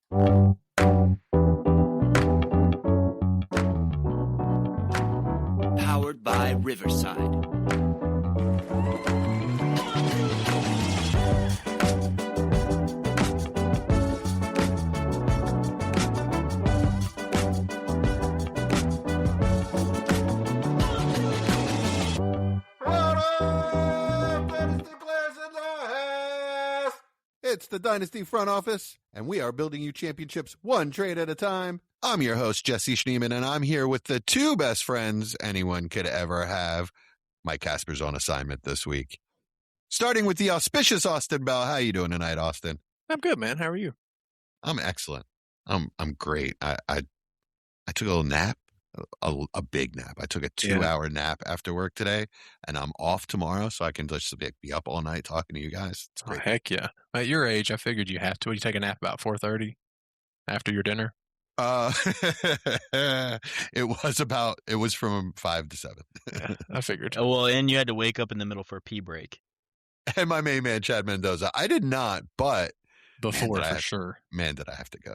Powered by Riverside. It's the Dynasty front office, and we are building you championships one trade at a time. I'm your host, Jesse Schneeman, and I'm here with the two best friends anyone could ever have. Mike Casper's on assignment this week. Starting with the auspicious Austin Bell. How you doing tonight, Austin? I'm good, man. How are you? I'm excellent. I'm great. I took a little nap, a big nap. I took a 2-hour nap after work today, and I'm off tomorrow, so I can just be up all night talking to you guys. It's great. Oh, heck yeah. At your age, I figured you have to. You take a nap about 4:30 after your dinner? It was from 5 to 7. Yeah, I figured. Oh, well, and you had to wake up in the middle for a pee break. And my main man, Chad Mendoza. I did not, but before for sure. Man, did I have to go.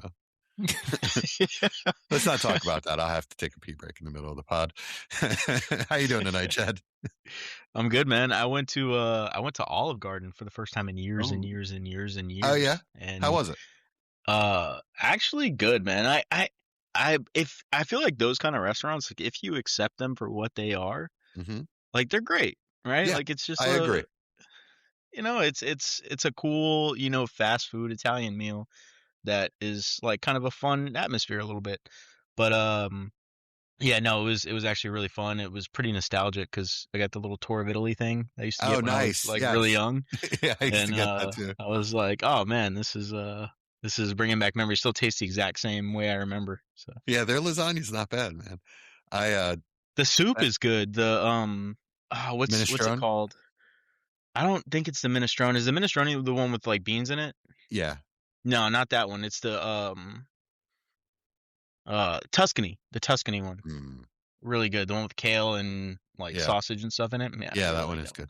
Let's not talk about that. I'll have to take a pee break in the middle of the pod. How you doing tonight, Chad? I'm good, man. I went to Olive Garden for the first time in years and years and years and years. Oh yeah? And how was it? Actually good, man. I feel like those kind of restaurants, like if you accept them for what they are, like they're great, right? Yeah, like it's just I agree. It's a cool, fast food Italian meal that is like kind of a fun atmosphere a little bit. But yeah, no, it was actually really fun. It was pretty nostalgic because I got the little tour of Italy thing I used to get when I was really young. Yeah, I used to get that too. I was like, oh man, this is bringing back memories. Still tastes the exact same way I remember. So yeah, their lasagna's not bad, man. The soup is good. The what's it called? I don't think it's the minestrone. Is the minestrone the one with like beans in it? Yeah. No, not that one. It's the Tuscany. The Tuscany one. Really good. The one with kale and like sausage and stuff in it. Yeah, that one is good.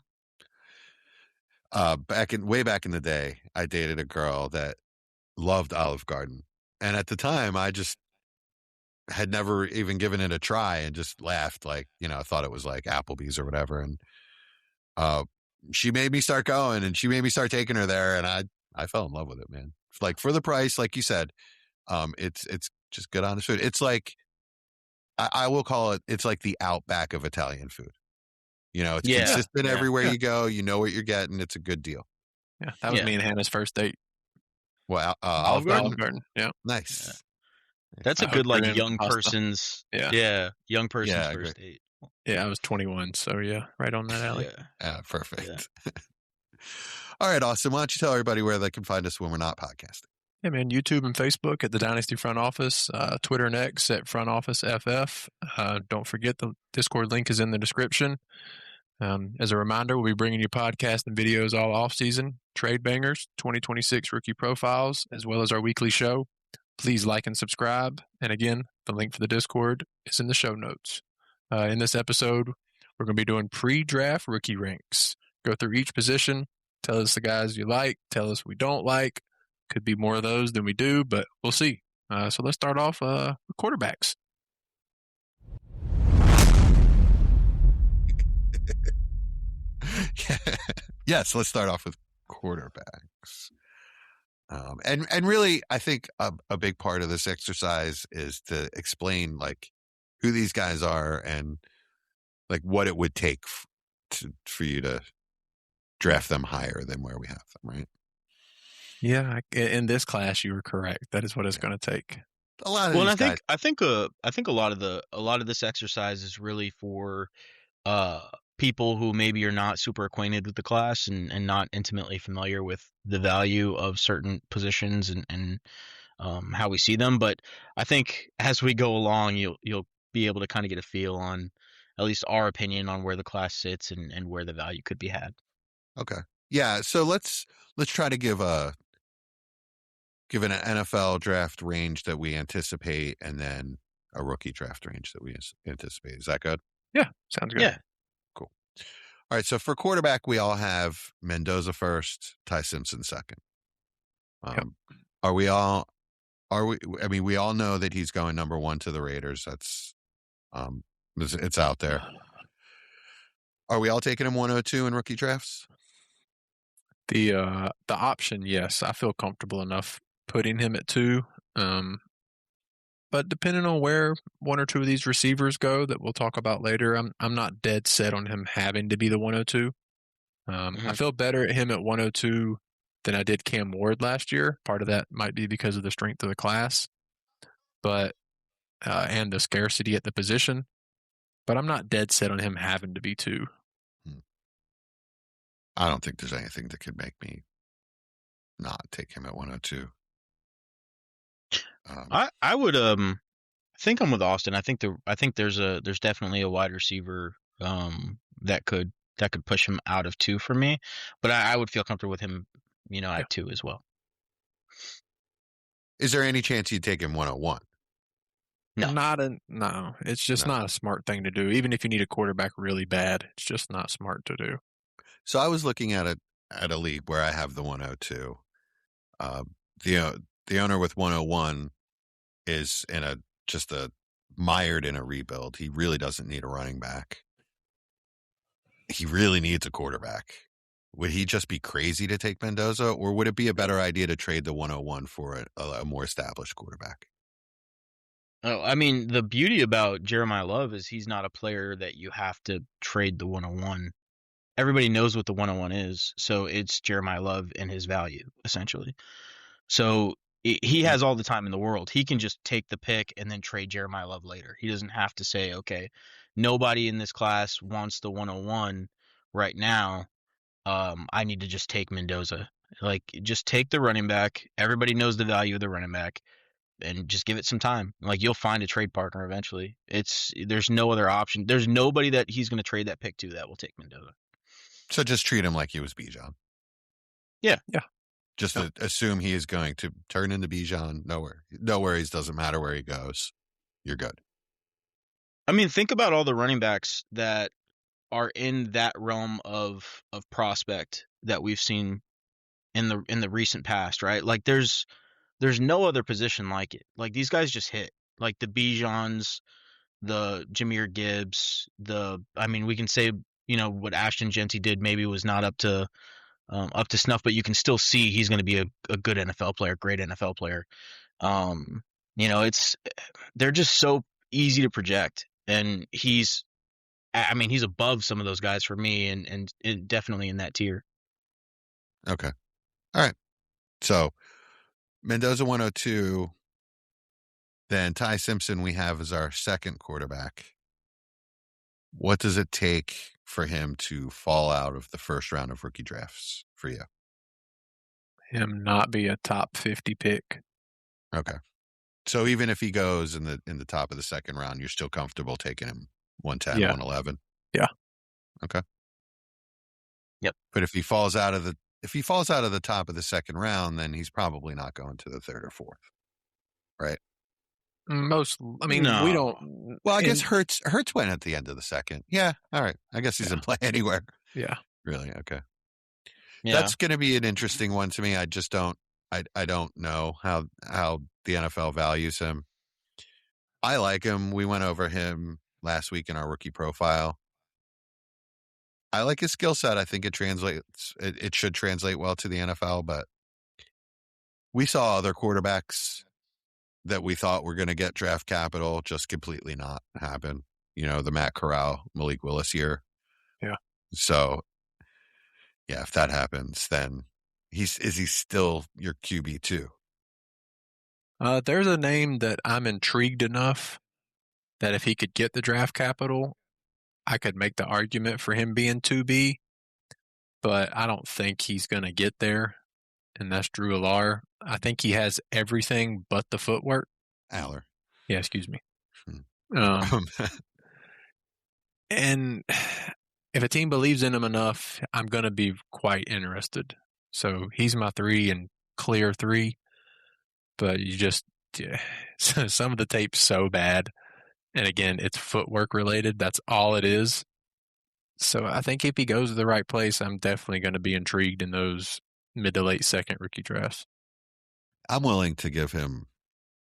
Way back in the day, I dated a girl that loved Olive Garden. And at the time, I just had never even given it a try and just laughed I thought it was like Applebee's or whatever. And she made me start going and she made me start taking her there. And I fell in love with it, man. Like for the price, like you said, it's just good, honest food. It's like, I will call it, it's like the Outback of Italian food. It's consistent everywhere you go. You know what you're getting. It's a good deal. Yeah, that was me and Hannah's first date. Well, Olive Garden. Yeah. Nice. Yeah. That's a good young person's young person's first date. Yeah, I was 21, so yeah, right on that alley. Yeah, perfect. Yeah. All right, Austin, why don't you tell everybody where they can find us when we're not podcasting? Yeah, man, YouTube and Facebook at the Dynasty Front Office, Twitter and X at Front Office FF. Don't forget the Discord link is in the description. As a reminder, we'll be bringing you podcasts and videos all off-season, trade bangers, 2026 rookie profiles, as well as our weekly show. Please like and subscribe. And again, the link for the Discord is in the show notes. In this episode, we're going to be doing pre-draft rookie ranks. Go through each position, tell us the guys you like, tell us we don't like. Could be more of those than we do, but we'll see. So let's start off with quarterbacks. Yes, let's start off with quarterbacks. And really, I think a big part of this exercise is to explain who these guys are and what it would take for you to draft them higher than where we have them, right? Yeah, in this class, you were correct. That is what it's going to take. A lot of these guys. I think a lot of this exercise is really for people who maybe are not super acquainted with the class and not intimately familiar with the value of certain positions and how we see them. But I think as we go along, you'll be able to kind of get a feel on at least our opinion on where the class sits and where the value could be had. Okay. Yeah. So let's try to give an NFL draft range that we anticipate and then a rookie draft range that we anticipate. Is that good? Yeah. Sounds good. Yeah. Cool. All right. So for quarterback, we all have Mendoza first, Ty Simpson second. Yep. Are we all Are we? I mean, we all know that he's going number 1 to the Raiders. That's it's out there. Are we all taking him 102 in rookie drafts? The option, yes, I feel comfortable enough putting him at 2. But depending on where one or two of these receivers go that we'll talk about later, I'm not dead set on him having to be the 102. I feel better at him at 102 than I did Cam Ward last year. Part of that might be because of the strength of the class, but and the scarcity at the position. But I'm not dead set on him having to be 2. I don't think there's anything that could make me not take him at 102. I would I think I'm with Austin. I think there's definitely a wide receiver that could push him out of 2 for me, but I would feel comfortable with him, at 2 as well. Is there any chance you'd take him 101? No. It's just not a smart thing to do. Even if you need a quarterback really bad, it's just not smart to do. So I was looking at a league where I have the 102. The owner with 101 is mired in a rebuild. He really doesn't need a running back. He really needs a quarterback. Would he just be crazy to take Mendoza, or would it be a better idea to trade the 101 for a more established quarterback? Oh, I mean, the beauty about Jeremiah Love is he's not a player that you have to trade the 101. Everybody knows what the 101 is, so it's Jeremiah Love and his value, essentially. So he has all the time in the world. He can just take the pick and then trade Jeremiah Love later. He doesn't have to say, okay, nobody in this class wants the 101 right now. I need to just take Mendoza. Like, just take the running back. Everybody knows the value of the running back, and just give it some time. Like, you'll find a trade partner eventually. There's no other option. There's nobody that he's going to trade that pick to that will take Mendoza. So just treat him like he was Bijan. Yeah. Just assume he is going to turn into Bijan. No worries. Doesn't matter where he goes. You're good. I mean, think about all the running backs that are in that realm of prospect that we've seen in the recent past, right? Like, there's no other position like it. Like, these guys just hit. Like the Bijans, the Jahmyr Gibbs, we can say, what Ashton Genty did maybe was not up to snuff, but you can still see he's going to be a good NFL player, great NFL player. They're just so easy to project, and he's above some of those guys for me, and definitely in that tier. Okay. All right. So Mendoza 102, then Ty Simpson we have as our second quarterback. What does it take for him to fall out of the first round of rookie drafts for you? Him not be a top 50 pick. Okay. So even if he goes in the top of the second round, you're still comfortable taking him 110, 111? Yeah. Okay. Yep. But if he falls out of the top of the second round, then he's probably not going to the third or fourth. Right? No. We don't. Well, I guess Hurts went at the end of the second. Yeah. All right. I guess he's in play anywhere. Yeah. Really? Okay. Yeah. That's going to be an interesting one to me. I just don't. I don't know how the NFL values him. I like him. We went over him last week in our rookie profile. I like his skill set. I think it translates. It should translate well to the NFL. But we saw other quarterbacks that we thought were going to get draft capital just completely not happen. The Matt Corral, Malik Willis year. Yeah. So, yeah, if that happens, then is he still your QB2? There's a name that I'm intrigued enough that if he could get the draft capital, I could make the argument for him being 2B, but I don't think he's going to get there, and that's Drew Allar. I think he has everything but the footwork. Aller. Yeah, excuse me. And if a team believes in him enough, I'm going to be quite interested. So he's my 3 and clear 3. But some of the tape's so bad. And again, it's footwork related. That's all it is. So I think if he goes to the right place, I'm definitely going to be intrigued in those mid to late second rookie drafts. I'm willing to give him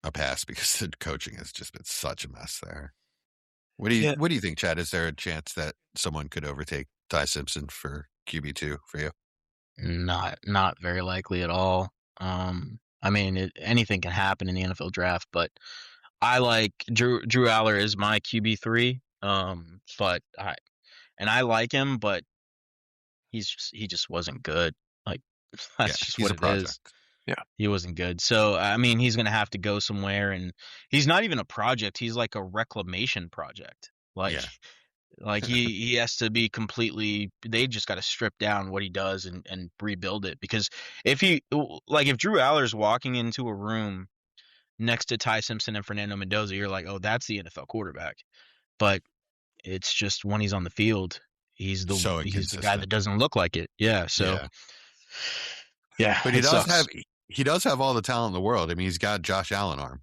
a pass because the coaching has just been such a mess there. What do you think, Chad? Is there a chance that someone could overtake Ty Simpson for QB2 for you? Not very likely at all. I mean, anything can happen in the NFL draft, but I like Drew Aller is my QB3. But I like him, but he just wasn't good. Like that's just he's what a it project. is. Yeah. He wasn't good. So I mean, he's gonna have to go somewhere, and he's not even a project. He's like a reclamation project. Like he has to be completely. They just got to strip down what he does and rebuild it, because if Drew Aller's walking into a room next to Ty Simpson and Fernando Mendoza, you're like, oh, that's the NFL quarterback. But it's just when he's on the field, he's the guy inconsistent. that doesn't look like it. Yeah. So yeah, but he does have all the talent in the world. I mean, he's got Josh Allen arm.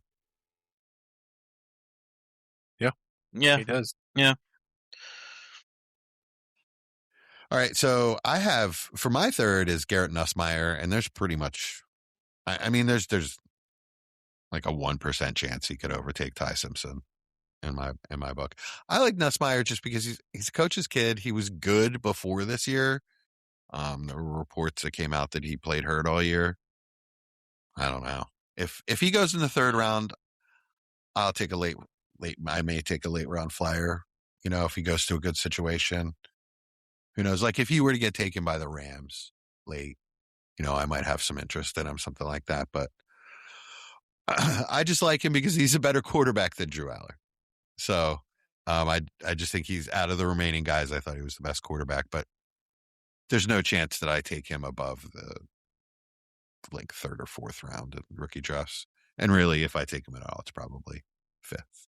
Yeah, he does. Yeah. All right, so I have for my third is Garrett Nussmeier, and there's pretty much, I mean, there's like a 1% chance he could overtake Ty Simpson in my book. I like Nussmeier just because he's a coach's kid. He was good before this year. There were reports that came out that he played hurt all year. I don't know if he goes in the third round, I'll take a late. I may take a late round flyer. You know, if he goes to a good situation. Who knows? Like if he were to get taken by the Rams late, you know, I might have some interest in him, something like that. But I just like him because he's a better quarterback than Drew Aller. So I just think he's out of the remaining guys. I thought he was the best quarterback, but there's no chance that I take him above the like third or fourth round of rookie drafts. And really, if I take him at all, it's probably fifth.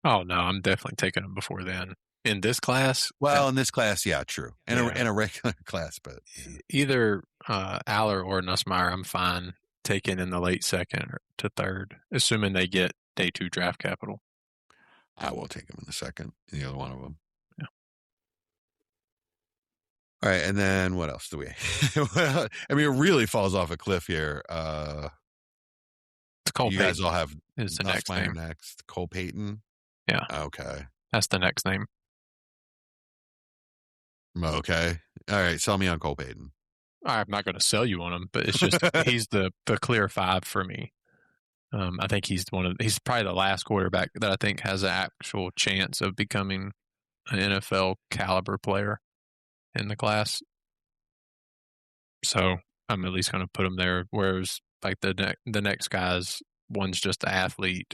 Oh no, I'm definitely taking him before then. In this class? Well, in this class, yeah, true. In a regular class, but either Aller or Nussmeier, I'm fine taking in the late second to third, assuming they get day 2 draft capital. I will take him in the second, the other one of them. Yeah. All right, and then what else do we? I mean, it really falls off a cliff here. It's Cole you Payton guys all have is the next name. Next, Cole Payton. Yeah. Okay. That's the next name. Okay. All right. Sell me on Cole Payton. I'm not going to sell you on him, but it's just he's the clear 5 for me. I think he's probably the last quarterback that I think has an actual chance of becoming an NFL caliber player in the class. So I'm at least going to put him there. Whereas like the next guys, one's just an athlete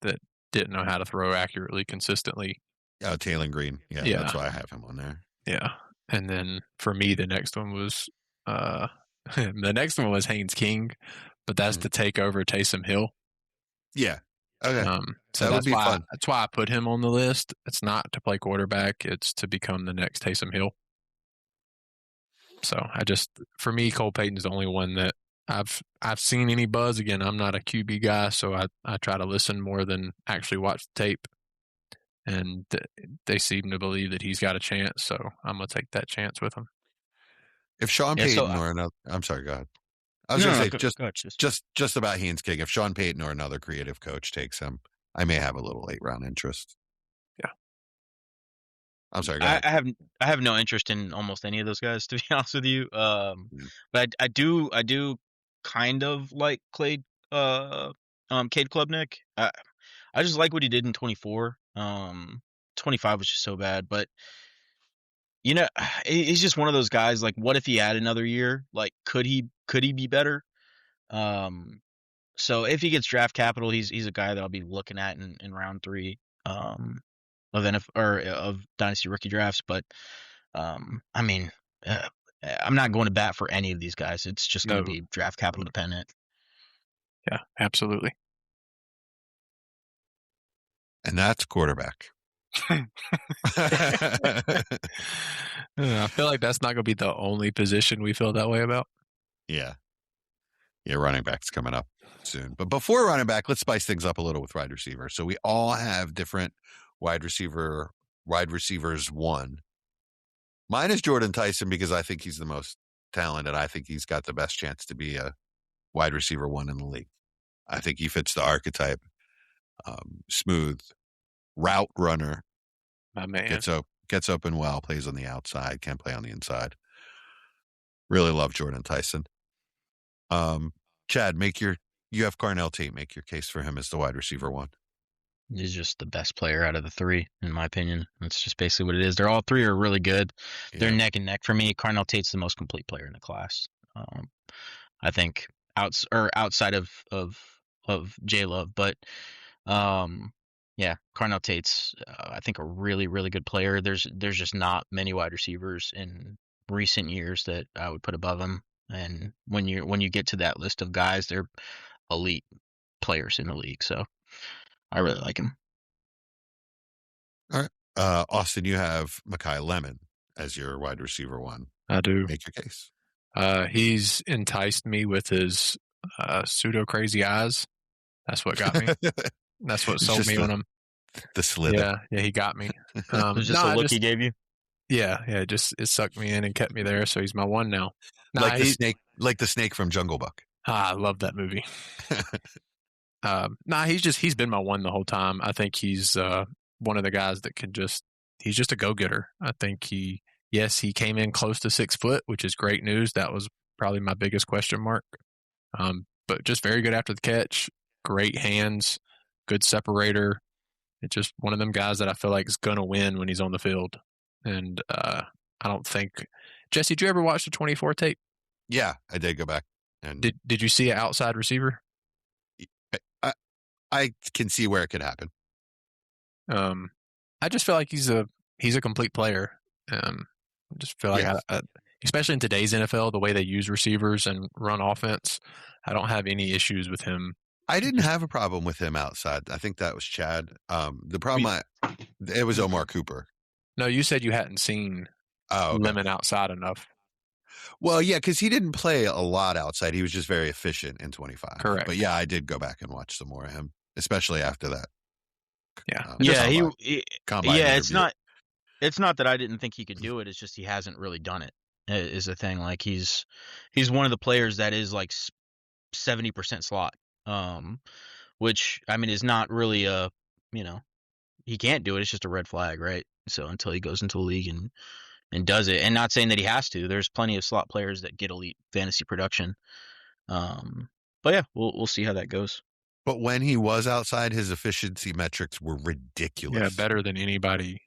that didn't know how to throw accurately consistently. Oh, Taylor Green. Yeah, that's why I have him on there. Yeah. And then for me, the next one was Haynes King, but that's to take over Taysom Hill. Yeah. Okay. So that would be fun. That's why I put him on the list. It's not to play quarterback. It's to become the next Taysom Hill. So for me, Cole Payton's the only one that I've seen any buzz. Again, I'm not a QB guy, so I try to listen more than actually watch the tape. And they seem to believe that he's got a chance, so I'm going to take that chance with him. If Sean Payton or another... I'm sorry, go ahead. I was going to say, just about Haynes King, if Sean Payton or another creative coach takes him, I may have a little late-round interest. Yeah. I'm sorry, go ahead. I have no interest in almost any of those guys, to be honest with you. But I do kind of like Cade Klubnik. I just like what he did in 24. 25 was just so bad, but you know, he's just one of those guys. Like, what if he had another year? Like, could he be better? So if he gets draft capital, he's a guy that I'll be looking at in round 3 of Dynasty rookie drafts. But I mean, I'm not going to bat for any of these guys. It's just going to be draft capital dependent. Yeah, absolutely. And that's quarterback. I feel like that's not going to be the only position we feel that way about. Yeah, running back's coming up soon. But before running back, let's spice things up a little with wide receiver. So we all have different wide receivers 1. Mine is Jordan Tyson because I think he's the most talented. I think he's got the best chance to be a wide receiver 1 in the league. I think he fits the archetype. Smooth route runner, My man. gets open well, plays on the outside, can't play on the inside. Really love Jordan Tyson. Chad, you have Carnell Tate. Make your case for him as the wide receiver one. He's just the best player out of the three, in my opinion. That's just basically what it is. They're all three are really good. They're neck and neck for me. Carnell Tate's the most complete player in the class. I think outside of J Love, but yeah, Carnell Tate's I think a really really good player. There's just not many wide receivers in recent years that I would put above him. And when you get to that list of guys, they're elite players in the league. So I really like him. All right. Austin, you have Mekhi Lemon as your wide receiver one. I do. Make your case. He's enticed me with his pseudo crazy eyes. That's what got me. That's what sold me on him. The slither. Yeah, he got me. It was just a look he gave you. Yeah, it sucked me in and kept me there. So he's my one now. Like the snake from Jungle Book. I love that movie. He's been my one the whole time. I think he's one of the guys that he's just a go-getter. I think he came in close to 6 foot, which is great news. That was probably my biggest question mark. But just very good after the catch, great hands, good separator. It's just one of them guys that I feel like is going to win when he's on the field. And I don't think... Jesse, did you ever watch the 24 tape? Yeah, I did go back. And Did you see an outside receiver? I can see where it could happen. I just feel like he's a complete player. I just feel like, especially in today's NFL, the way they use receivers and run offense, I don't have any issues with him. I didn't have a problem with him outside. I think that was Chad. The problem, it was Omar Cooper. No, you said you hadn't seen Lemon outside enough. Well, yeah, because he didn't play a lot outside. He was just very efficient in 25. Correct. But yeah, I did go back and watch some more of him, especially after that. It's not that I didn't think he could do it. It's just he hasn't really done it. Is the thing. Like he's one of the players that is like 70% slot, which I mean is not really he can't do it. It's just a red flag, right? So until he goes into the league and does it, and not saying that he has to. There's plenty of slot players that get elite fantasy production. But yeah, we'll see how that goes. But when he was outside, his efficiency metrics were ridiculous. Yeah, better than anybody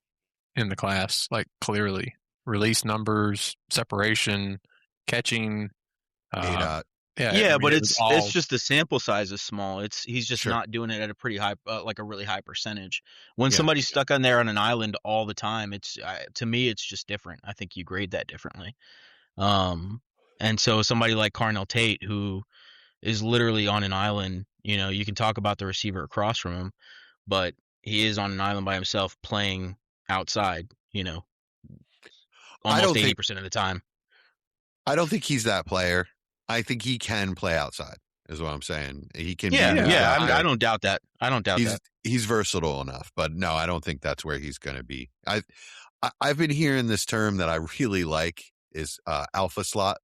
in the class, like clearly. Release numbers, separation, catching. ADOT. But it's just the sample size is small. He's just not doing it at a pretty high, like a really high percentage. When somebody's stuck on there on an island all the time, to me it's just different. I think you grade that differently. And so somebody like Carnell Tate, who is literally on an island, you can talk about the receiver across from him, but he is on an island by himself playing outside. Almost 80% of the time. I don't think he's that player. I think he can play outside, is what I'm saying. He can. I don't doubt that. He's versatile enough, but no, I don't think that's where he's going to be. I've been hearing this term that I really like is alpha slot.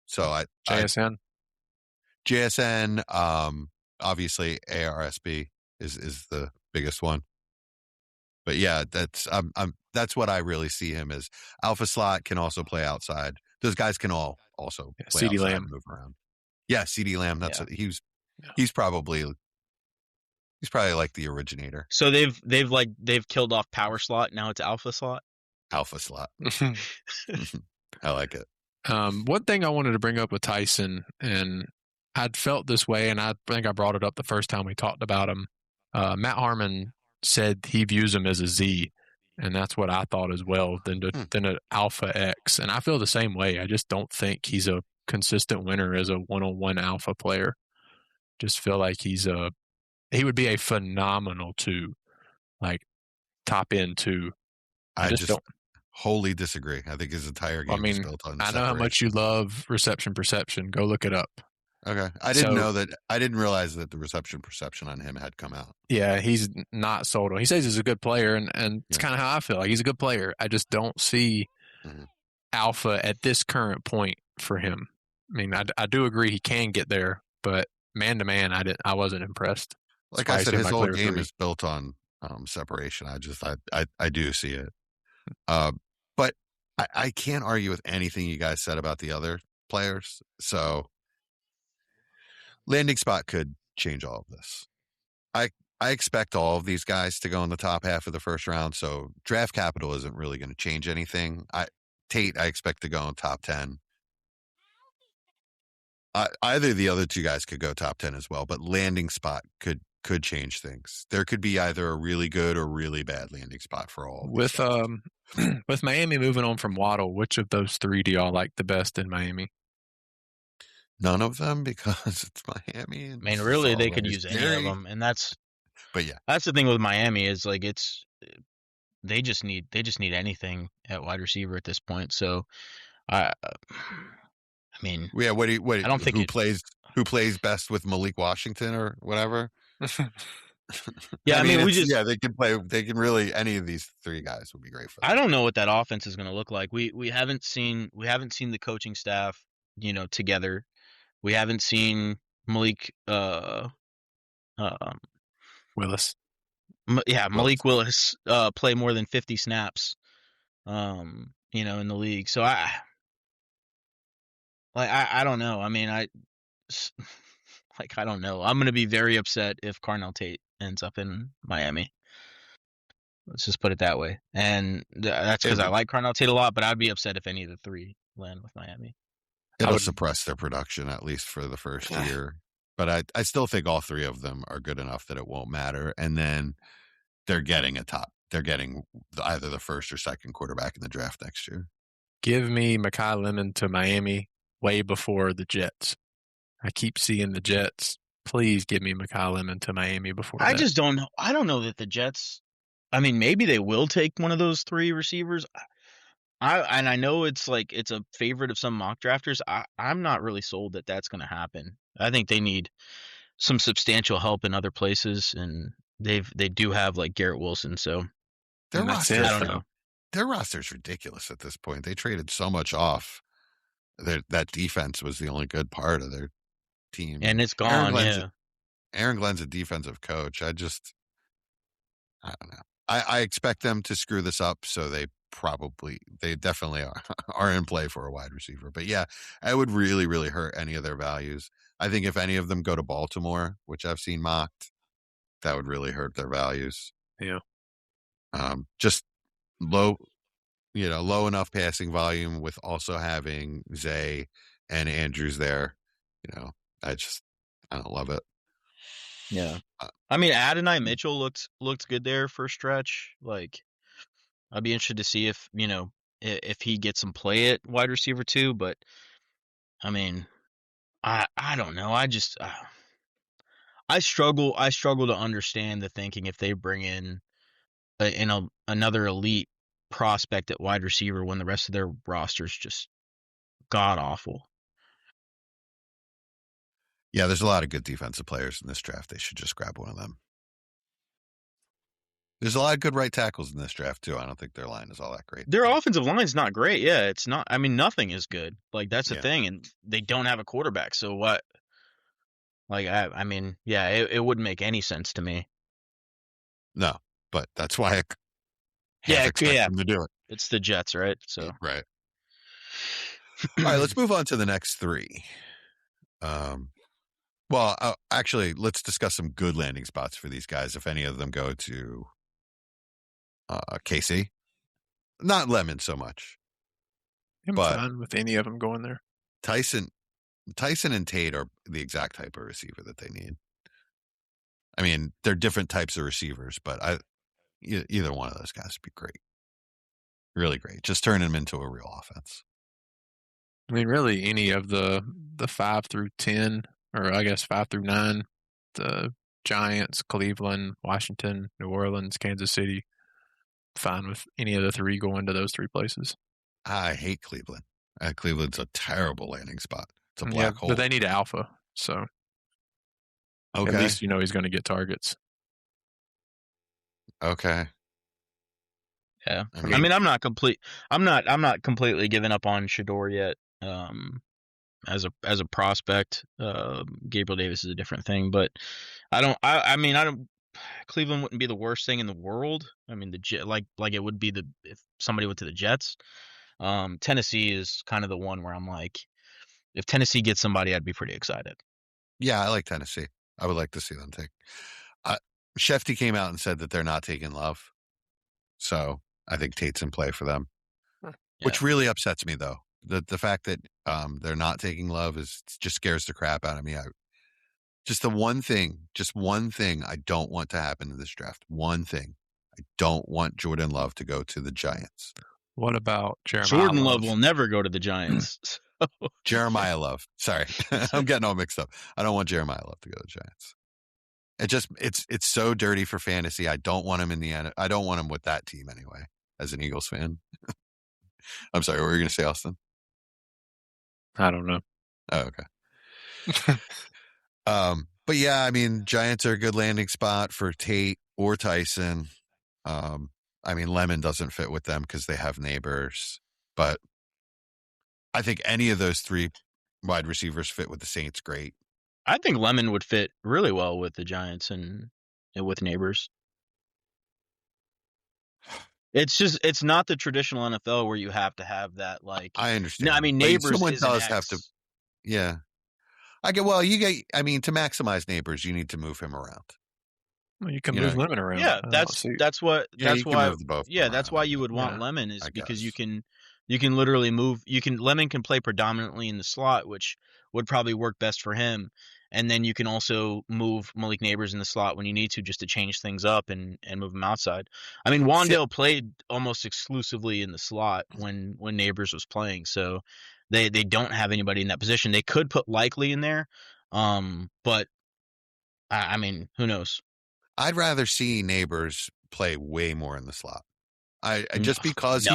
So JSN, obviously ARSB is the biggest one. But yeah, that's what I really see him as. Alpha slot can also play outside. Those guys can all also play CeeDee outside Lamb. and move around. Yeah, CeeDee Lamb. He's probably like the originator. So they've killed off power slot. Now it's alpha slot. Alpha slot. I like it. One thing I wanted to bring up with Tyson, and I'd felt this way, and I think I brought it up the first time we talked about him. Matt Harmon said he views him as a Z, and that's what I thought as well, than an Alpha X. And I feel the same way. I just don't think he's a consistent winner as a one-on-one alpha player. Just feel like he would be a phenomenal 2, like top end 2. I just don't wholly disagree. I think his entire game is built on I know how much you love reception perception. Go look it up. Okay. I didn't realize that the reception perception on him had come out. Yeah, he's not sold on. He says he's a good player, and it's kind of how I feel. Like he's a good player. I just don't see alpha at this current point for him. I mean, I do agree he can get there, but man to man, I wasn't impressed. That's Like why I he's said, in his my whole clear game 3. is built on separation. I do see it. But I can't argue with anything you guys said about the other players. So landing spot could change all of this. I expect all of these guys to go in the top half of the first round. So draft capital isn't really going to change anything. Tate, I expect to go in top 10. Either the other two guys could go top 10 as well, but landing spot could change things. There could be either a really good or really bad landing spot for all of these guys. With Miami moving on from Waddle, which of those 3 do y'all like the best in Miami? None of them, because it's Miami. I mean, really, they could use any of them, and that's the thing with Miami is like they just need anything at wide receiver at this point. So, I mean, yeah. I don't think who plays best with Malik Washington or whatever. Yeah, I mean they can play. They can really, any of these 3 guys would be great for them. I don't know what that offense is going to look like. We haven't seen the coaching staff, together. We haven't seen Malik Willis. Malik Willis play more than 50 snaps in the league. So I don't know. I mean, I don't know. I'm going to be very upset if Carnell Tate ends up in Miami. Let's just put it that way. And that's because I like Carnell Tate a lot, but I'd be upset if any of the 3 land with Miami. It'll suppress their production, at least for the first year. But I still think all 3 of them are good enough that it won't matter. And then they're getting either the first or second quarterback in the draft next year. Give me Mekhi Lemon to Miami way before the Jets. I keep seeing the Jets. Please give me Mekhi Lemon to Miami before that. I just don't know. I don't know that the Jets, I mean, maybe they will take one of those 3 receivers. I know it's a favorite of some mock drafters. I'm not really sold that that's going to happen. I think they need some substantial help in other places, and they do have like Garrett Wilson. So their roster, I don't know. Their roster's ridiculous at this point. They traded so much off. That defense was the only good part of their team, and it's gone. Aaron Glenn's a defensive coach. I don't know. I expect them to screw this up, so they definitely are in play for a wide receiver. But yeah, it would really, really hurt any of their values. I think if any of them go to Baltimore, which I've seen mocked, that would really hurt their values. Yeah. Just low enough passing volume with also having Zay and Andrews there. I don't love it. Yeah. I mean, Adonai Mitchell looked good there for a stretch. Like, I'd be interested to see if he gets some play at wide receiver too. But I mean, I don't know. I struggle to understand the thinking if they bring in another elite prospect at wide receiver when the rest of their roster's just god awful. Yeah, there's a lot of good defensive players in this draft. They should just grab one of them. There's a lot of good right tackles in this draft too. I don't think their line is all that great. Their offensive line's not great. Yeah, it's not. I mean, nothing is good. Like, that's the thing, and they don't have a quarterback. So what? Like, I mean, yeah, it wouldn't make any sense to me. No, but that's why I expect them to do it. It's the Jets, right? So right. All right, let's move on to the next 3. Well, actually, let's discuss some good landing spots for these guys. If any of them go to KC, not Lemon so much. I'm fine with any of them going there. Tyson and Tate are the exact type of receiver that they need. I mean, they're different types of receivers, but either one of those guys would be great. Really great. Just turn them into a real offense. I mean, really, any of the 5 through 10, or I guess 5 through 9, the Giants, Cleveland, Washington, New Orleans, Kansas City, fine with any of the 3 going to those 3 places. I hate Cleveland. Cleveland's a terrible landing spot. It's a black hole. But they need alpha, so at least he's going to get targets. Okay. Yeah. I mean, I'm not completely giving up on Shador yet. as a prospect. Gabriel Davis is a different thing, but I mean, I don't. Cleveland wouldn't be the worst thing in the world. I mean, like it would be if somebody went to the Jets. Tennessee is kind of the one where I'm like, if Tennessee gets somebody, I'd be pretty excited. Yeah, I like Tennessee. I would like to see them take. Shefty came out and said that they're not taking Love. So I think Tate's in play for them, which really upsets me, though. The fact that they're not taking Love just scares the crap out of me. Just one thing I don't want to happen in this draft. One thing. I don't want Jordan Love to go to the Giants. What about Jeremiah Jordan Love will never go to the Giants. Jeremiah Love. Sorry. I'm getting all mixed up. I don't want Jeremiah Love to go to the Giants. It's so dirty for fantasy. I don't want him in the end. I don't want him with that team anyway, as an Eagles fan. I'm sorry, what were you going to say, Austin? I don't know. Oh, okay. But yeah, I mean, Giants are a good landing spot for Tate or Tyson. I mean, Lemon doesn't fit with them because they have Neighbors, but I think any of those three wide receivers fit with the Saints great. I think Lemon would fit really well with the Giants and with Neighbors. It's not the traditional NFL where you have to have that, like. I understand. No, I mean, Neighbors someone is does have to. Yeah. To maximize Neighbors, you need to move him around. Well, you can move Lemon around. Yeah, that's why. Yeah, that's why you would want Lemon, is because you can literally move. Lemon can play predominantly in the slot, which would probably work best for him. And then you can also move Malik Neighbors in the slot when you need to, just to change things up and move him outside. I mean, Wandale played almost exclusively in the slot when Neighbors was playing, so they don't have anybody in that position. They could put Likely in there, but I mean, who knows? I'd rather see Neighbors play way more in the slot. Just because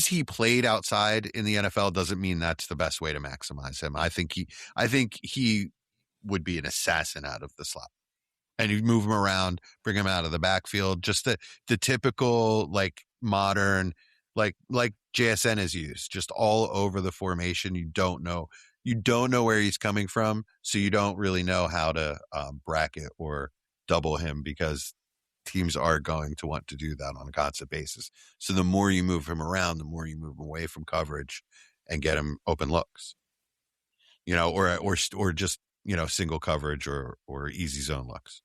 he played outside in the NFL doesn't mean that's the best way to maximize him. I think he would be an assassin out of the slot, and you move him around, bring him out of the backfield, just the typical, like, modern, like JSN is used, just all over the formation. You don't know where he's coming from, so you don't really know how to bracket or double him, because teams are going to want to do that on a constant basis. So the more you move him around, the more you move him away from coverage and get him open looks, or just, single coverage or easy zone looks.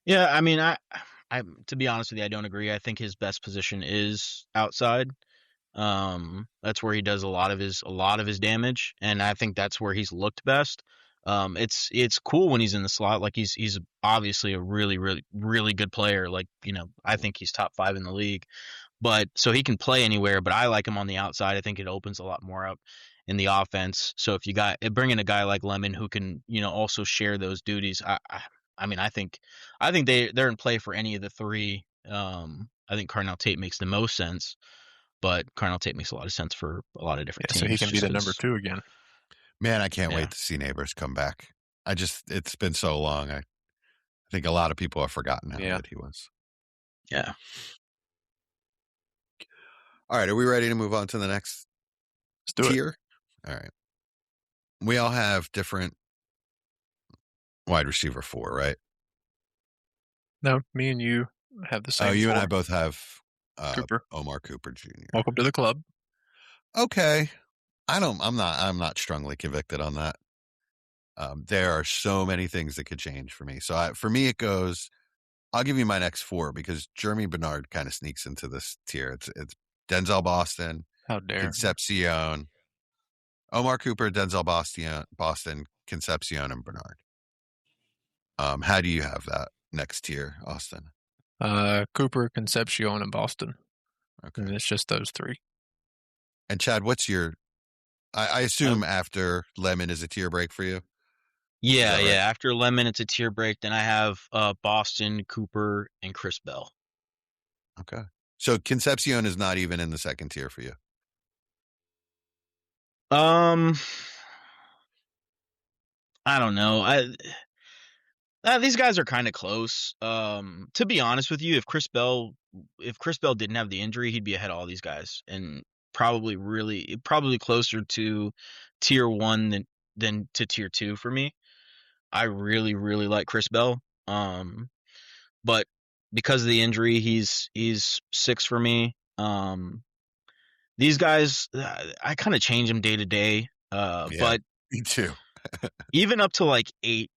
Yeah, I mean, I to be honest with you, I don't agree. I think his best position is outside. That's where he does a lot of his damage, and I think that's where he's looked best. It's cool when he's in the slot. Like, he's obviously a really, really, really good player. Like, I think he's top 5 in the league, but so he can play anywhere, but I like him on the outside. I think it opens a lot more up in the offense. So if you bring in a guy like Lemon who can, also share those duties, I mean, I think they're in play for any of the three. I think Carnell Tate makes the most sense, but Carnell Tate makes a lot of sense for a lot of different teams. So he can be the number 2 again. Man, I can't wait to see Neighbors come back. It's been so long. I think a lot of people have forgotten how good he was. Yeah. All right. Are we ready to move on to the next tier? All right. We all have different wide receiver 4, right? No, me and you have the same. Oh, you 4. and I both have Cooper. Omar Cooper Jr. Welcome to the club. Okay. I'm not strongly convicted on that. There are so many things that could change for me. So for me, it goes, I'll give you my next 4 because Jeremy Bernard kind of sneaks into this tier. It's Denzel Boston. How dare Concepcion, Omar Cooper, Denzel Boston, Concepcion, and Bernard. How do you have that next tier, Austin? Cooper, Concepcion, and Boston. Okay. And it's just those 3. And Chad, what's your? I assume after Lemon is a tier break for you. Yeah, right? Yeah. After Lemon, it's a tier break. Then I have Boston, Cooper, and Chris Bell. Okay. So Concepcion is not even in the second tier for you. I don't know. These guys are kind of close. To be honest with you, if Chris Bell didn't have the injury, he'd be ahead of all these guys. And probably closer to tier 1 than to tier 2 for me. I really, really like Chris Bell. But because of the injury, he's 6 for me. These guys, I kind of change them day to day. But me too. even up to like 8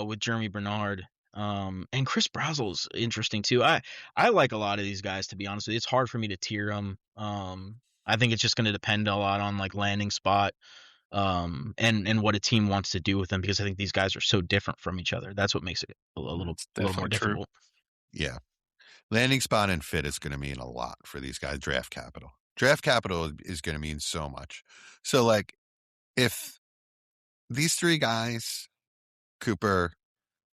with Jeremy Bernard. And Chris Brazel's interesting too. I like a lot of these guys, to be honest with you. It's hard for me to tier them. I think it's just going to depend a lot on like landing spot, and what a team wants to do with them, because I think these guys are so different from each other. That's what makes it a little more difficult. Yeah. Landing spot and fit is going to mean a lot for these guys. Draft capital. Draft capital is going to mean so much. So like if these 3 guys, Cooper,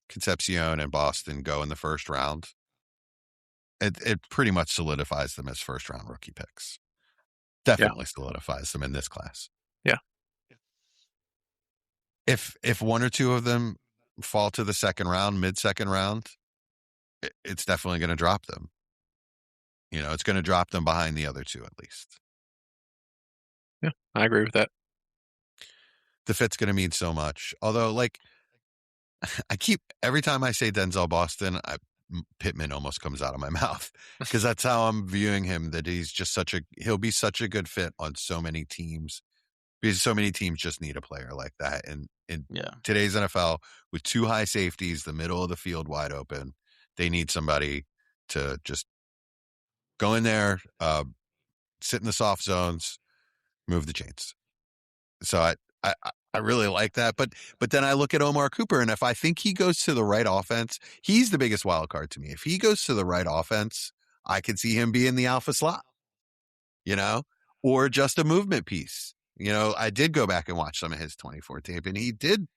Concepcion, and Boston, go in the first round, it pretty much solidifies them as first round rookie picks. Definitely solidifies them in this class. Yeah. If 1 or 2 of them fall to the second round, mid-second round, it's definitely going to drop them. You know, it's going to drop them behind the other 2 at least. Yeah, I agree with that. The fit's going to mean so much. Although, like, every time I say Denzel Boston, Pittman almost comes out of my mouth, because that's how I'm viewing him, that he's just he'll be such a good fit on so many teams, because so many teams just need a player like that. And in today's NFL, with 2 high safeties, the middle of the field wide open, they need somebody to just go in there, sit in the soft zones, move the chains. So I really like that. But then I look at Omar Cooper, and if I think he goes to the right offense, he's the biggest wild card to me. If he goes to the right offense, I could see him being the alpha slot, you know, or just a movement piece. You know, I did go back and watch some of his 24 tape, and he did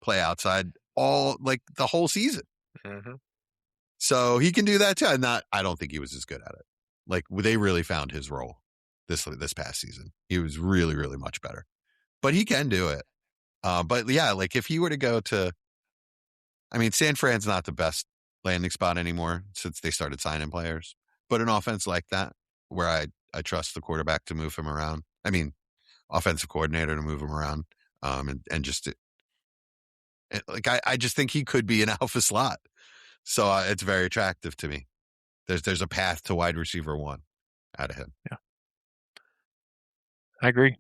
play outside the whole season. Mm-hmm. So he can do that too. I don't think he was as good at it. Like, they really found his role this past season. He was really, really much better, but he can do it. But yeah, like if he were to go to, I mean, San Fran's not the best landing spot anymore since they started signing players, but an offense like that, where I trust the quarterback to move him around. I mean, offensive coordinator to move him around. And just like, I just think he could be an alpha slot. So it's very attractive to me. There's a path to wide receiver 1 out of him. Yeah. I agree.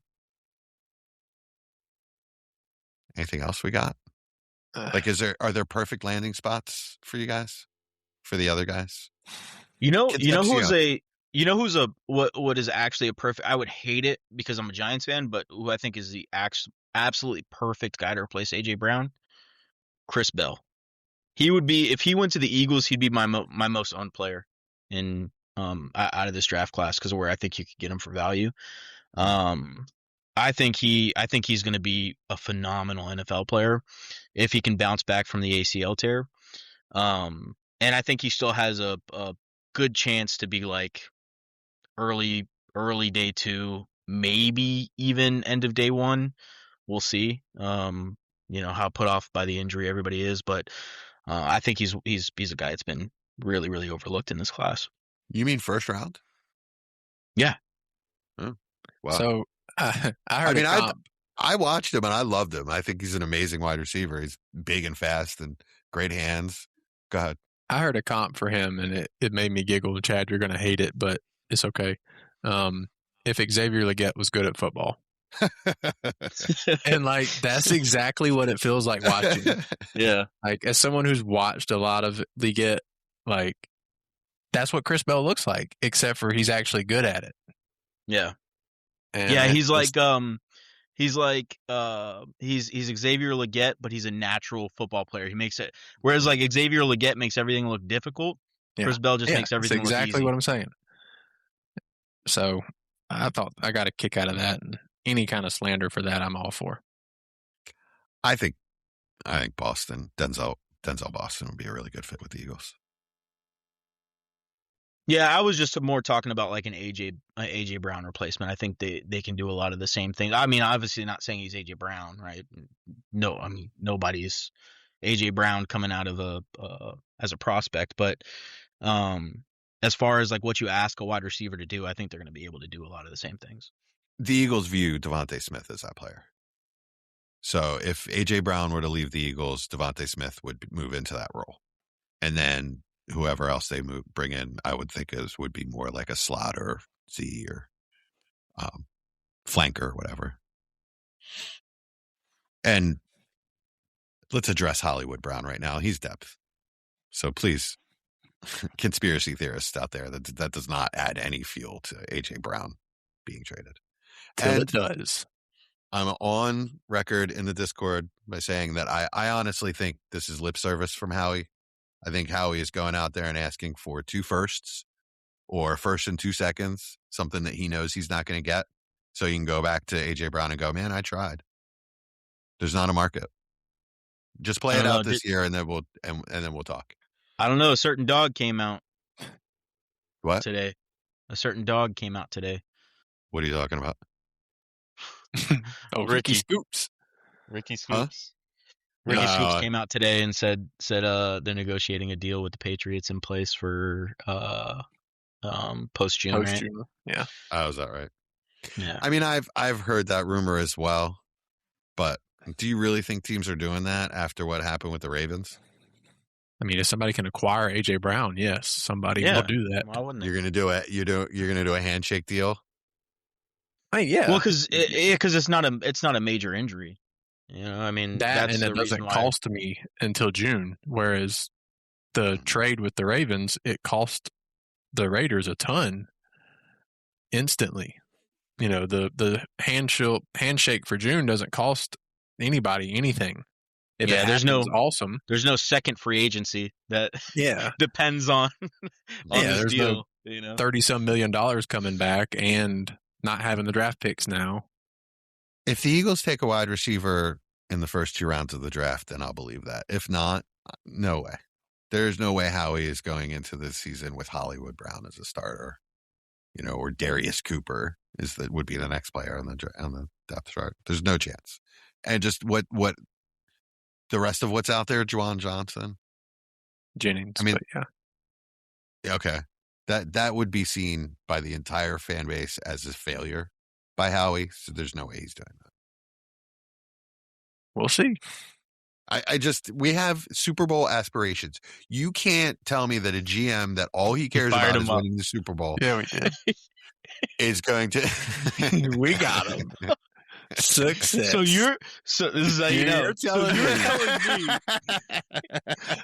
Anything else we got? Like, are there perfect landing spots for you guys, for the other guys? What is actually a perfect, I would hate it because I'm a Giants fan, but who I think is the absolutely perfect guy to replace AJ Brown? Chris Bell. He would be, if he went to the Eagles, he'd be my most owned player in out of this draft class, because of where I think you could get him for value. I think he's going to be a phenomenal NFL player if he can bounce back from the ACL tear. And I think he still has a good chance to be like early day 2, maybe even end of day 1. We'll see. How put off by the injury everybody is, but I think he's a guy that's been really, really overlooked in this class. You mean first round? Yeah. Oh, wow. So I watched him and I loved him. I think he's an amazing wide receiver. He's big and fast and great hands. Go ahead. I heard a comp for him, and it made me giggle. Chad, you're going to hate it, but it's okay. If Xavier Legette was good at football. And like, that's exactly what it feels like watching. Yeah. Like, as someone who's watched a lot of Legette, like, that's what Chris Bell looks like, except for he's actually good at it. Yeah. And yeah, he's Xavier Legette, but he's a natural football player. He makes it, whereas like Xavier Legette makes everything look difficult. Yeah. Chris Bell just makes everything look easy. Exactly what I'm saying. So I thought I got a kick out of that, and any kind of slander for that, I'm all for. I think Boston, Denzel Boston would be a really good fit with the Eagles. Yeah, I was just more talking about like an AJ Brown replacement. I think they can do a lot of the same things. I mean, obviously not saying he's AJ Brown, right? No, I mean, nobody's AJ Brown coming out of as a prospect, but as far as like what you ask a wide receiver to do, I think they're going to be able to do a lot of the same things. the Eagles view Devontae Smith as that player. So if A.J. Brown were to leave the Eagles, Devontae Smith would move into that role. And then whoever else they bring in, I would think would be more like a slot or Z or flanker or whatever. And let's address Hollywood Brown right now. He's depth. So please, conspiracy theorists out there, that does not add any fuel to A.J. Brown being traded. Till it does. I'm on record in the Discord by saying that I honestly think this is lip service from Howie. I think Howie is going out there and asking for 2 firsts or 1st and 2 seconds, something that he knows he's not going to get. So you can go back to A.J. Brown and go, man, I tried. There's not a market. Just play it out this year, and then we'll talk. I don't know. A certain dog came out. What? Today? A certain dog came out today. What are you talking about? Ricky Scoops. Ricky Scoops. Huh? Ricky Scoops came out today and said they're negotiating a deal with the Patriots in place for post-June. Right? Yeah. Oh, is that right? Yeah. I mean, I've heard that rumor as well, but do you really think teams are doing that after what happened with the Ravens? I mean, if somebody can acquire A.J. Brown, yes, somebody will do that. Why wouldn't they? You're gonna do it. You're gonna do a handshake deal. I mean, yeah. Well, because it's not a major injury. You know, I mean, that's and it doesn't cost me until June. Whereas the trade with the Ravens, it cost the Raiders a ton instantly. You know, the handshake for June doesn't cost anybody anything. There's awesome. There's no second free agency that depends on this deal. No $30-some million coming back and not having the draft picks now. If the Eagles take a wide receiver in the first 2 rounds of the draft, then I'll believe that. If not, no way. There's no way Howie is going into this season with Hollywood Brown as a starter, or Darius Cooper would be the next player on the depth chart. There's no chance. And just what the rest of what's out there, Juwan Johnson, Jennings. I mean, yeah. Okay. That would be seen by the entire fan base as a failure by Howie. So there's no way he's doing that. We'll see. We have Super Bowl aspirations. You can't tell me that a GM that all he cares about is winning the Super Bowl. Yeah, we did. Is going to. We got him. Success. So this is how you know. You're telling me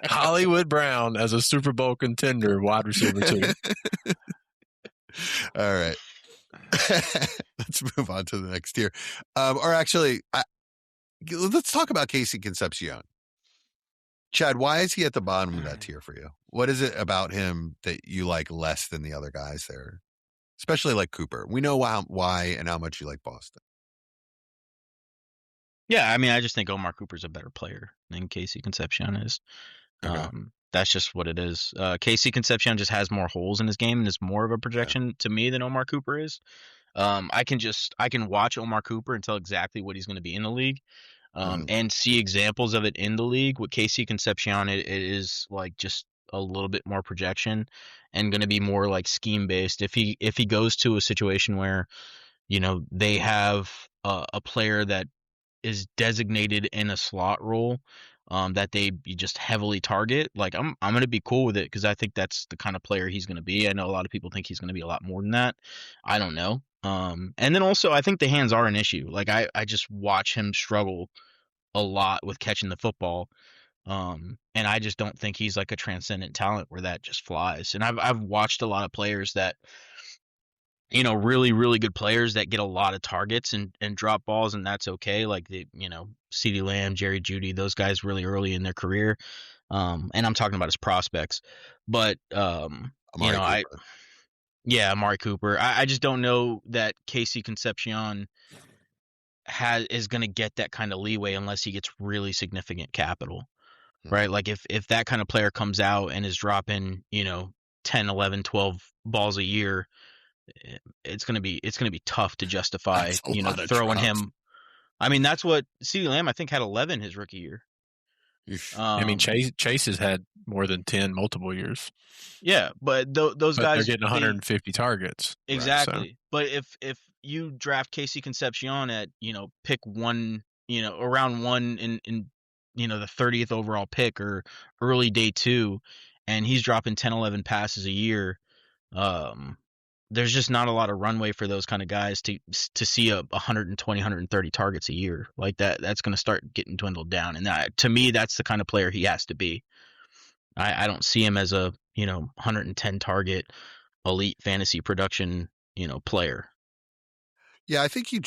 Hollywood Brown as a Super Bowl contender, wide receiver 2. All right. Let's move on to the next tier. Or actually, let's talk about Casey Concepcion. Chad, why is he at the bottom of that tier for you? What is it about him that you like less than the other guys there? Especially like Cooper. We know why and how much you like Boston. Yeah, I mean, I just think Omar Cooper's a better player than Casey Concepcion is. Okay. That's just what it is. Casey Concepcion just has more holes in his game and is more of a projection to me than Omar Cooper is. I can watch Omar Cooper and tell exactly what he's going to be in the league, and see examples of it in the league. With Casey Concepcion, it is like just a little bit more projection and going to be more like scheme based. If he goes to a situation where, they have a player that is designated in a slot role, that they just heavily target, like I'm going to be cool with it because I think that's the kind of player he's going to be. I know a lot of people think he's going to be a lot more than that. I don't know. And then also I think the hands are an issue. Like I just watch him struggle a lot with catching the football. And I just don't think he's like a transcendent talent where that just flies. And I've watched a lot of players that, really, really good players that get a lot of targets and drop balls, and that's okay. Like CeeDee Lamb, Jerry Jeudy, those guys really early in their career. And I'm talking about his prospects, but Amari Cooper. I just don't know that Casey Concepcion is going to get that kind of leeway unless he gets really significant capital, right? Like if that kind of player comes out and is dropping, 10, 11, 12 balls a year, it's going to be tough to justify, throwing him. I mean, that's what CeeDee Lamb, I think, had 11 his rookie year. I mean, Chase has had more than 10 multiple years. Yeah, but those guys, they're getting 150 targets. Exactly. Right, so. But if you draft Casey Concepcion at, pick one, around one in the 30th overall pick or early day 2, and he's dropping 10, 11 passes a year, there's just not a lot of runway for those kind of guys to see 120, 130 targets a year. Like that's going to start getting dwindled down. And to me, that's the kind of player he has to be. I don't see him as a, 110 target elite fantasy production, player. Yeah, I think you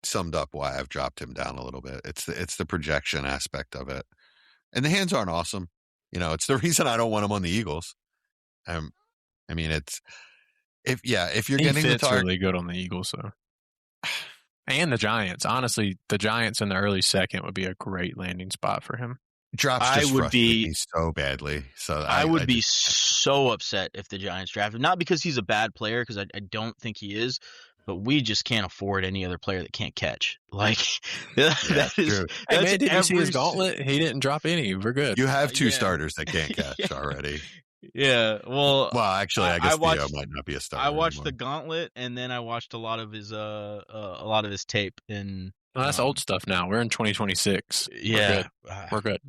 summed up why I've dropped him down a little bit. It's the projection aspect of it. And the hands aren't awesome. It's the reason I don't want him on the Eagles. I mean, if you're getting the target, really good on the Eagles, so. And the Giants. Honestly, the Giants in the early second would be a great landing spot for him. Drops just frustrate me so badly. So I would be so upset if the Giants drafted him. Not because he's a bad player, because I don't think he is, but we just can't afford any other player that can't catch. Like that is. True. Hey man, did you see his gauntlet? He didn't drop any. We're good. You have 2 starters that can't catch already. Yeah, well, actually, I guess Theo might not be a starter. I watched anymore. the gauntlet, and then I watched a lot of his tape. And that's old stuff now. We're in 2026. Yeah, we're good.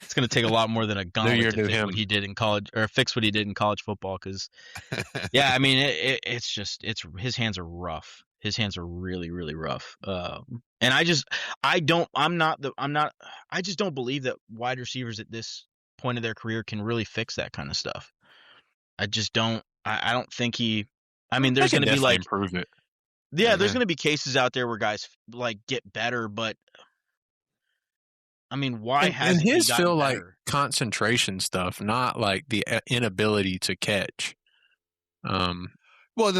It's going to take a lot more than a gauntlet to fix what he did in college, or fix what he did in college football. Because, yeah, I mean, it's his hands are rough. His hands are really, really rough. And I just don't believe that wide receivers at this point of their career can really fix that kind of stuff. I just don't. I don't think he. I mean, there's going to be like improve it. Yeah, there's going to be cases out there where guys like get better, but I mean, why hasn't he gotten better? And his feel like concentration stuff, not like the inability to catch. Well,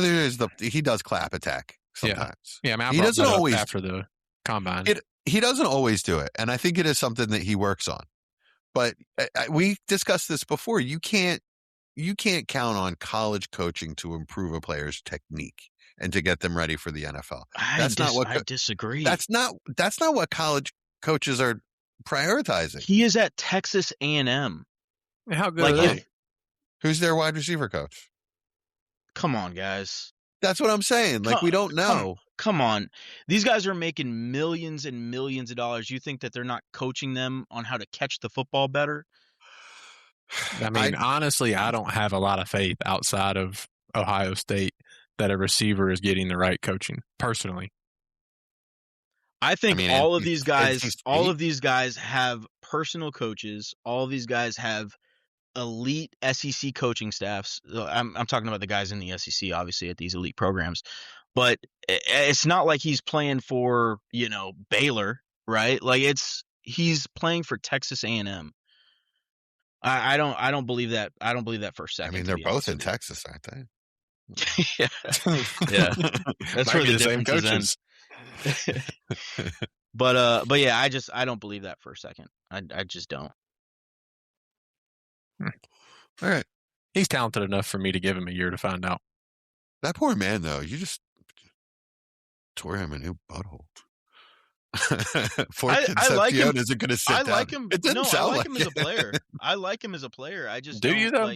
he does clap attack sometimes. Yeah, I mean, he doesn't always after the combine. He doesn't always do it, and I think it is something that he works on. But we discussed this before. You can't count on college coaching to improve a player's technique and to get them ready for the NFL. I disagree. That's not what college coaches are prioritizing. He is at Texas A&M. How good are they? Who's their wide receiver coach? Come on, guys. That's what I'm saying. Like, we don't know. Come on. These guys are making millions and millions of dollars. You think that they're not coaching them on how to catch the football better? I mean, honestly, I don't have a lot of faith outside of Ohio State that a receiver is getting the right coaching, personally. I think all of these guys have personal coaches. All of these guys have elite SEC coaching staffs. I'm talking about the guys in the SEC, obviously, at these elite programs. But it's not like he's playing for, Baylor, right? Like he's playing for Texas A&M. I don't believe that. I don't believe that for a second. I mean, they're both in Texas, aren't they? Yeah. That's where the same coaches. But yeah, I don't believe that for a second. I just don't. All right. He's talented enough for me to give him a year to find out. That poor man, though, you just tore him a new butthole. I like him. Isn't going to sit I down. like him. It didn't sound I like like him as a player. I like him as a player. I just do you though?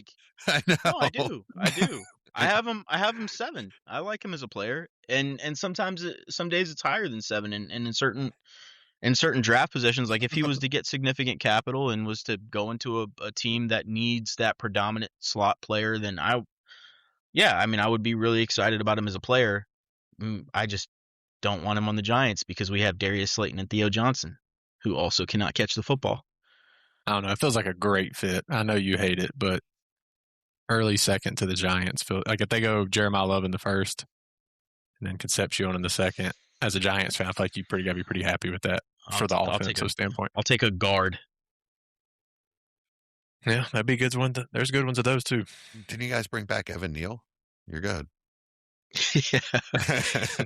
I know. No, I do. I have him 7. I like him as a player, and sometimes some days it's higher than 7, and in certain draft positions, like if he was to get significant capital and was to go into a team that needs that predominant slot player, then I would be really excited about him as a player. I just don't want him on the Giants because we have Darius Slayton and Theo Johnson, who also cannot catch the football. I don't know. It feels like a great fit. I know you hate it, but early second to the Giants feel like if they go Jeremiah Love in the first and then Concepcion in the second, as a Giants fan, I feel like you gotta be pretty happy with that for the offensive standpoint. I'll take a guard. Yeah, that'd be a good one. There's good ones of those too. Didn't you guys bring back Evan Neal? You're good.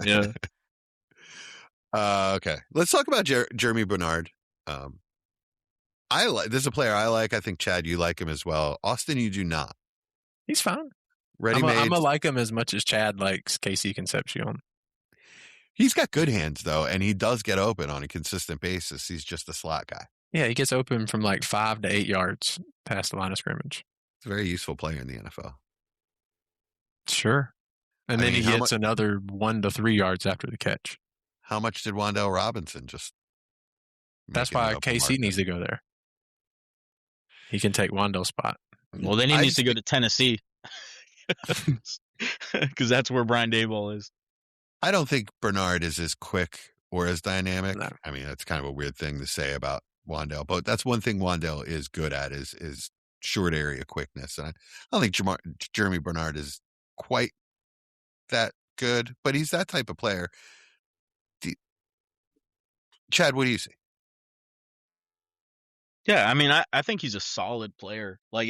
Yeah. Okay, let's talk about Jeremy Bernard. This is a player I like. I think Chad, you like him as well. Austin, you do not. He's fine. Ready-made. I'm gonna like him as much as Chad likes Casey Concepcion. He's got good hands though, and he does get open on a consistent basis. He's just a slot guy. Yeah, he gets open from like 5 to 8 yards past the line of scrimmage. He's a very useful player in the NFL. Sure. And I then mean, he gets another 1 to 3 yards after the catch. How much did Wan'Dale Robinson just That's make in the why open KC market? needs to go there. He can take Wan'Dale's spot. Well, then he needs to go to Tennessee because that's where Brian Daboll is. I don't think Bernard is as quick or as dynamic. No. I mean, that's kind of a weird thing to say about Wan'Dale, but that's one thing Wan'Dale is good at is short area quickness. And I don't think Jeremy Bernard is quite that good, but he's that type of player. Chad, what do you see? Yeah, I mean, I think he's a solid player. Like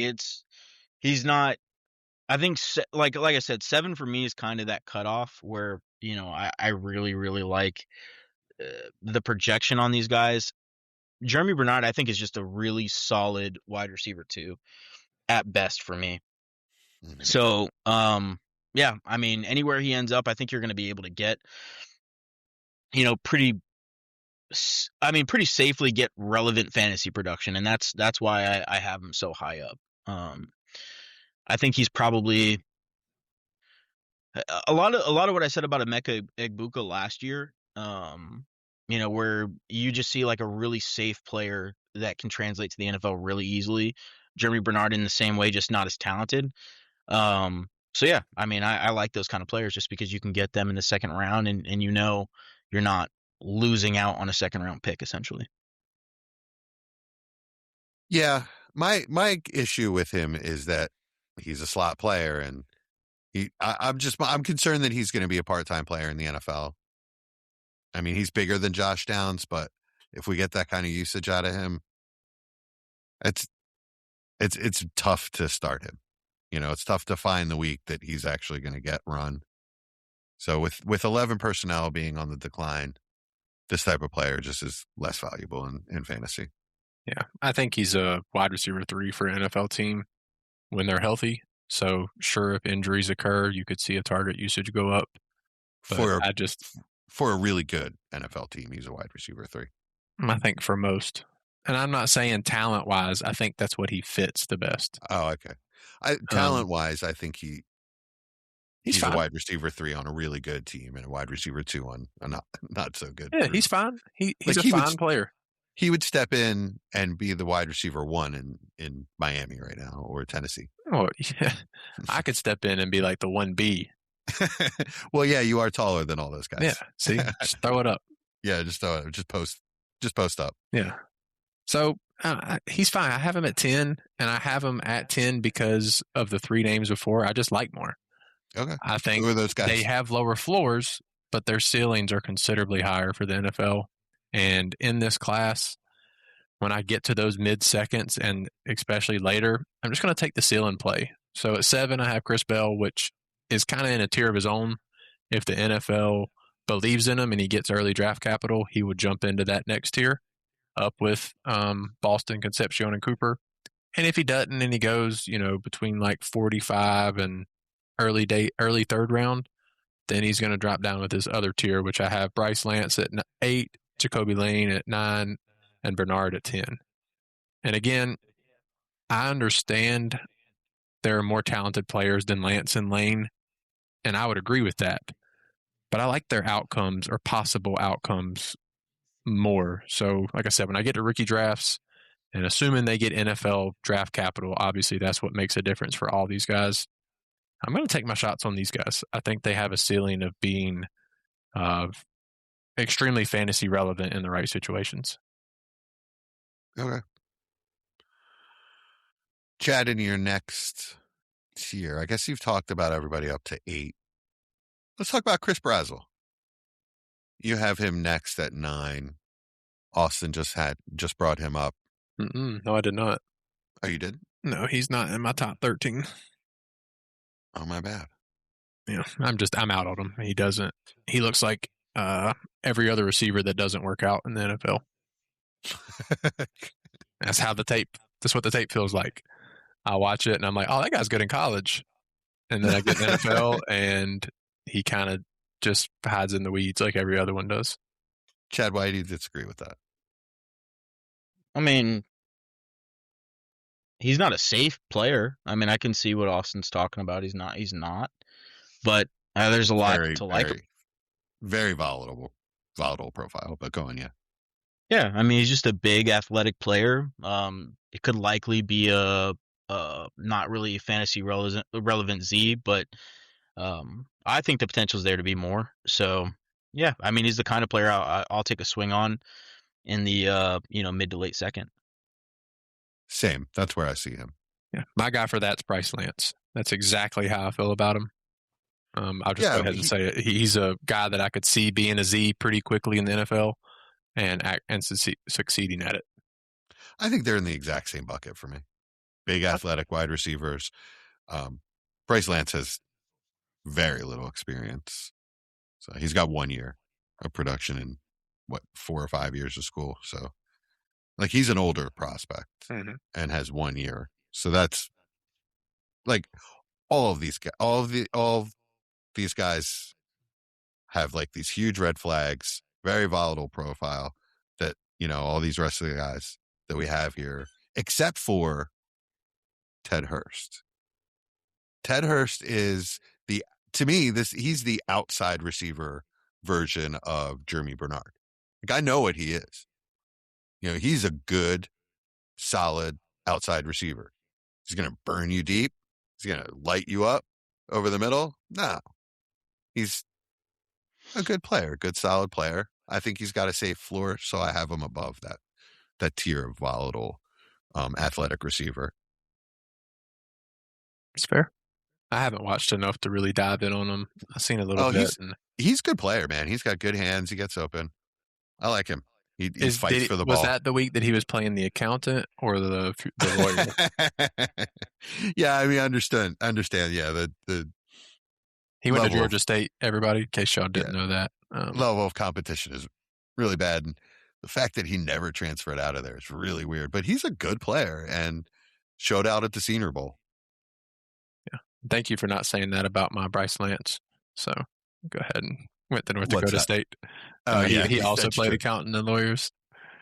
he's not. I think like I said, 7 for me is kind of that cutoff where I really really like the projection on these guys. Jeremy Bernard, I think, is just a really solid wide receiver 2 at best for me. Mm-hmm. So, yeah, I mean, anywhere he ends up, I think you're going to be able to get, pretty safely get relevant fantasy production, and that's why I have him so high up. I think he's probably a lot of what I said about Emeka Egbuka last year. Where you just see like a really safe player that can translate to the NFL really easily. Jeremy Bernard in the same way, just not as talented. So yeah, I mean, I like those kind of players just because you can get them in the second round and you're not losing out on a second round pick essentially. Yeah, my issue with him is that he's a slot player, and I'm concerned that he's going to be a part-time player in the NFL. I mean, he's bigger than Josh Downs, but if we get that kind of usage out of him, it's tough to start him. It's tough to find the week that he's actually going to get run. So with 11 personnel being on the decline, this type of player just is less valuable in fantasy. Yeah, I think he's a wide receiver 3 for an NFL team when they're healthy. So sure, if injuries occur, you could see a target usage go up. But for a really good NFL team, he's a wide receiver 3. I think for most. And I'm not saying talent-wise, I think that's what he fits the best. Oh, okay. Talent-wise, I think he's a wide receiver 3 on a really good team and a wide receiver 2 on a not so good. Yeah, he's fine. He's a fine player. He would step in and be the wide receiver 1 in Miami right now or Tennessee. Oh, yeah. I could step in and be like the 1B. Well, yeah, you are taller than all those guys. Yeah, see? Just throw it up. Yeah, just throw it. Just post up. Yeah. So he's fine. I have him at 10, and I have him at 10 because of the 3 names before. I just like more. Okay. I think who are those guys? They have lower floors, but their ceilings are considerably higher for the NFL. And in this class, when I get to those mid-seconds and especially later, I'm just going to take the ceiling play. So at 7, I have Chris Bell, which is kind of in a tier of his own. If the NFL believes in him and he gets early draft capital, he would jump into that next tier up with Boston, Concepcion, and Cooper. And if he doesn't and he goes, between like 45 and early 3rd round, then he's going to drop down with his other tier, which I have Bryce Lance at 8, Jacoby Lane at 9, and Bernard at 10. And again, I understand there are more talented players than Lance and Lane, and I would agree with that. But I like their outcomes or possible outcomes more. So, like I said, when I get to rookie drafts, and assuming they get NFL draft capital, obviously that's what makes a difference for all these guys. I'm going to take my shots on these guys. I think they have a ceiling of being extremely fantasy relevant in the right situations. Okay. Chad, in your next tier, I guess you've talked about everybody up to 8. Let's talk about Chris Brazzell. You have him next at 9. Austin just brought him up. No, I did not. Oh, you did? No, he's not in my top 13. Oh, my bad. Yeah, I'm out on him. He looks like every other receiver that doesn't work out in the NFL. That's what the tape feels like. I watch it and I'm like, oh, that guy's good in college. And then I get in the NFL and he kind of just hides in the weeds like every other one does. Chad, why do you disagree with that? I mean, he's not a safe player. I mean, I can see what Austin's talking about. He's not. He's not. But there's a lot Very, to like him. very volatile profile. But go on, yeah. Yeah, I mean, he's just a big athletic player. It could likely be a not really fantasy relevant Z, but I think the potential is there to be more. So yeah, I mean, he's the kind of player I'll take a swing on in the mid to late second. Same. That's where I see him. Yeah, my guy for that's Bryce Lance. That's exactly how I feel about him. I'll just go ahead and say it. He's a guy that I could see being a Z pretty quickly in the NFL and succeeding at it. I think they're in the exact same bucket for me. Big athletic wide receivers. Bryce Lance has very little experience. So he's got 1 year of production in 4 or 5 years of school. So like he's an older prospect and has 1 year. So that's like all of these guys have like these huge red flags, very volatile profile that, all these rest of the guys that we have here, except for Ted Hurst. Ted Hurst is he's the outside receiver version of Jeremy Bernard. Like I know what he is. He's a good, solid outside receiver. He's going to burn you deep. He's going to light you up over the middle. No, he's a good player, good, solid player. I think he's got a safe floor, so I have him above that tier of volatile, athletic receiver. It's fair. I haven't watched enough to really dive in on him. I've seen a little bit. He's a good player, man. He's got good hands. He gets open. I like him. He fights for the ball. Was that the week that he was playing the accountant or the lawyer? Yeah, I mean, I understand. Yeah, he went to Georgia State. Everybody, in case y'all didn't know that, level of competition is really bad, and the fact that he never transferred out of there is really weird. But he's a good player and showed out at the Senior Bowl. Yeah, thank you for not saying that about my Bryce Lance. So go ahead and went to North Dakota State. He also played accountant and lawyers.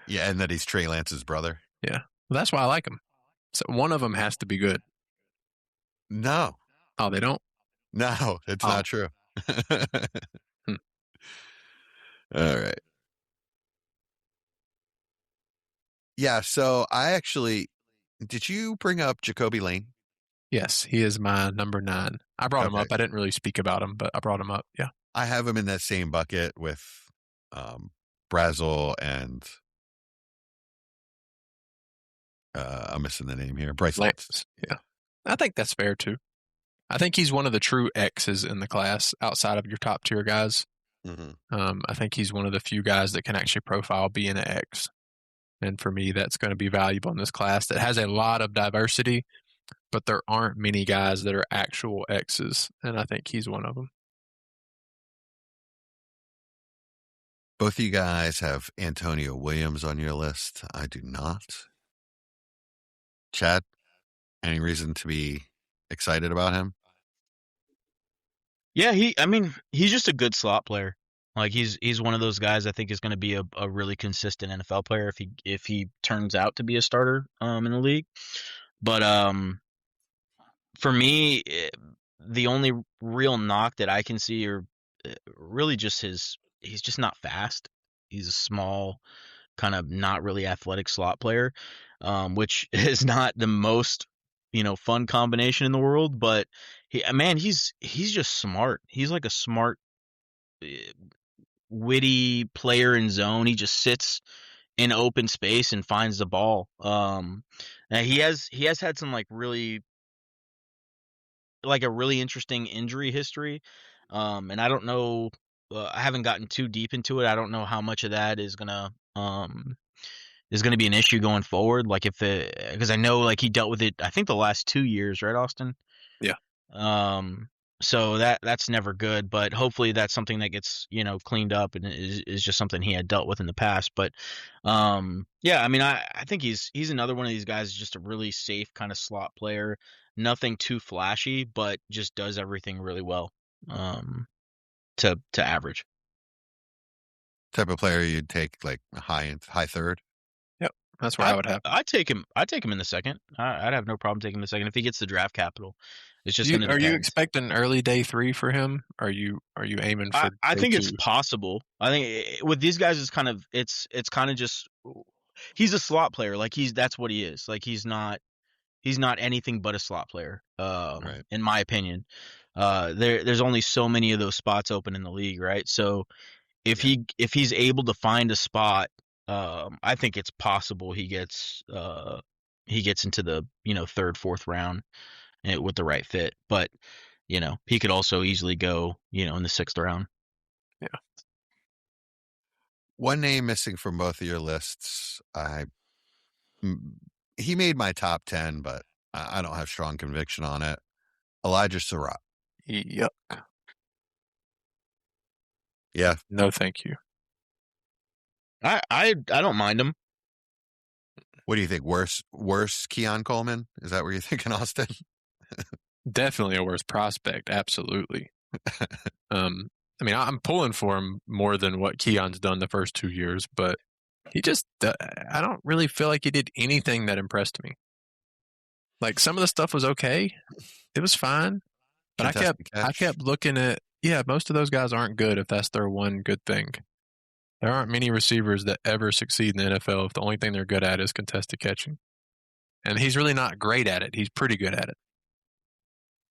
Yeah, and that he's Trey Lance's brother. Yeah, well, that's why I like him. So one of them has to be good. No. Oh, they don't? No, it's not true. All right. Yeah, so did you bring up Jacoby Lane? Yes, he is my number 9. I brought him up. I didn't really speak about him, but I brought him up. Yeah. I have him in that same bucket with Brazel and I'm missing the name here. Bryce Lance. Yeah. I think that's fair too. I think he's one of the true X's in the class outside of your top tier guys. Mm-hmm. I think he's one of the few guys that can actually profile being an X. And for me, that's going to be valuable in this class that has a lot of diversity, but there aren't many guys that are actual X's. And I think he's one of them. Both of you guys have Antonio Williams on your list. I do not. Chad, any reason to be excited about him? Yeah, he's just a good slot player. Like he's one of those guys I think is going to be a really consistent NFL player if he turns out to be a starter in the league. But for me, the only real knock that I can see are really just he's just not fast. He's a small, kind of not really athletic slot player, which is not the most fun combination in the world. But he's just smart. He's like a smart, witty player in zone. He just sits in open space and finds the ball. And he has had some a really interesting injury history. And I don't know. I haven't gotten too deep into it. I don't know how much of that is gonna be an issue going forward. Because I know he dealt with it. I think the last 2 years, right, Austin? Yeah. So that's never good. But hopefully that's something that gets cleaned up and is just something he had dealt with in the past. But yeah, I mean I think he's another one of these guys, just a really safe kind of slot player. Nothing too flashy, but just does everything really well. To average. Type of player you'd take high third? Yep. That's where I would have. I'd take him. I'd take him in the second. I'd have no problem taking him in the second if he gets the draft capital. It's just going to Are depend. you expecting early day 3 for him? Are you aiming for? I think it's 2? possible. I think with these guys, it's kind of just he's a slot player. Like that's what he is. Like he's not anything but a slot player. Right. In my opinion, there's only so many of those spots open in the league, right? So if he's able to find a spot, I think it's possible he gets into the third, fourth round with the right fit. But he could also easily go in the sixth round. Yeah. One name missing from both of your lists. He made my top 10, but I don't have strong conviction on it. Elijah Surratt. Yuck. Yeah. No, thank you. I don't mind him. What do you think? Worse Keon Coleman? Is that what you're thinking, Austin? Definitely a worse prospect. Absolutely. I mean, I'm pulling for him more than what Keon's done the first 2 years, but he just, I don't really feel like he did anything that impressed me. Like some of the stuff was okay. It was fine. But I kept looking at, most of those guys aren't good if that's their one good thing. There aren't many receivers that ever succeed in the NFL if the only thing they're good at is contested catching. And he's really not great at it. He's pretty good at it.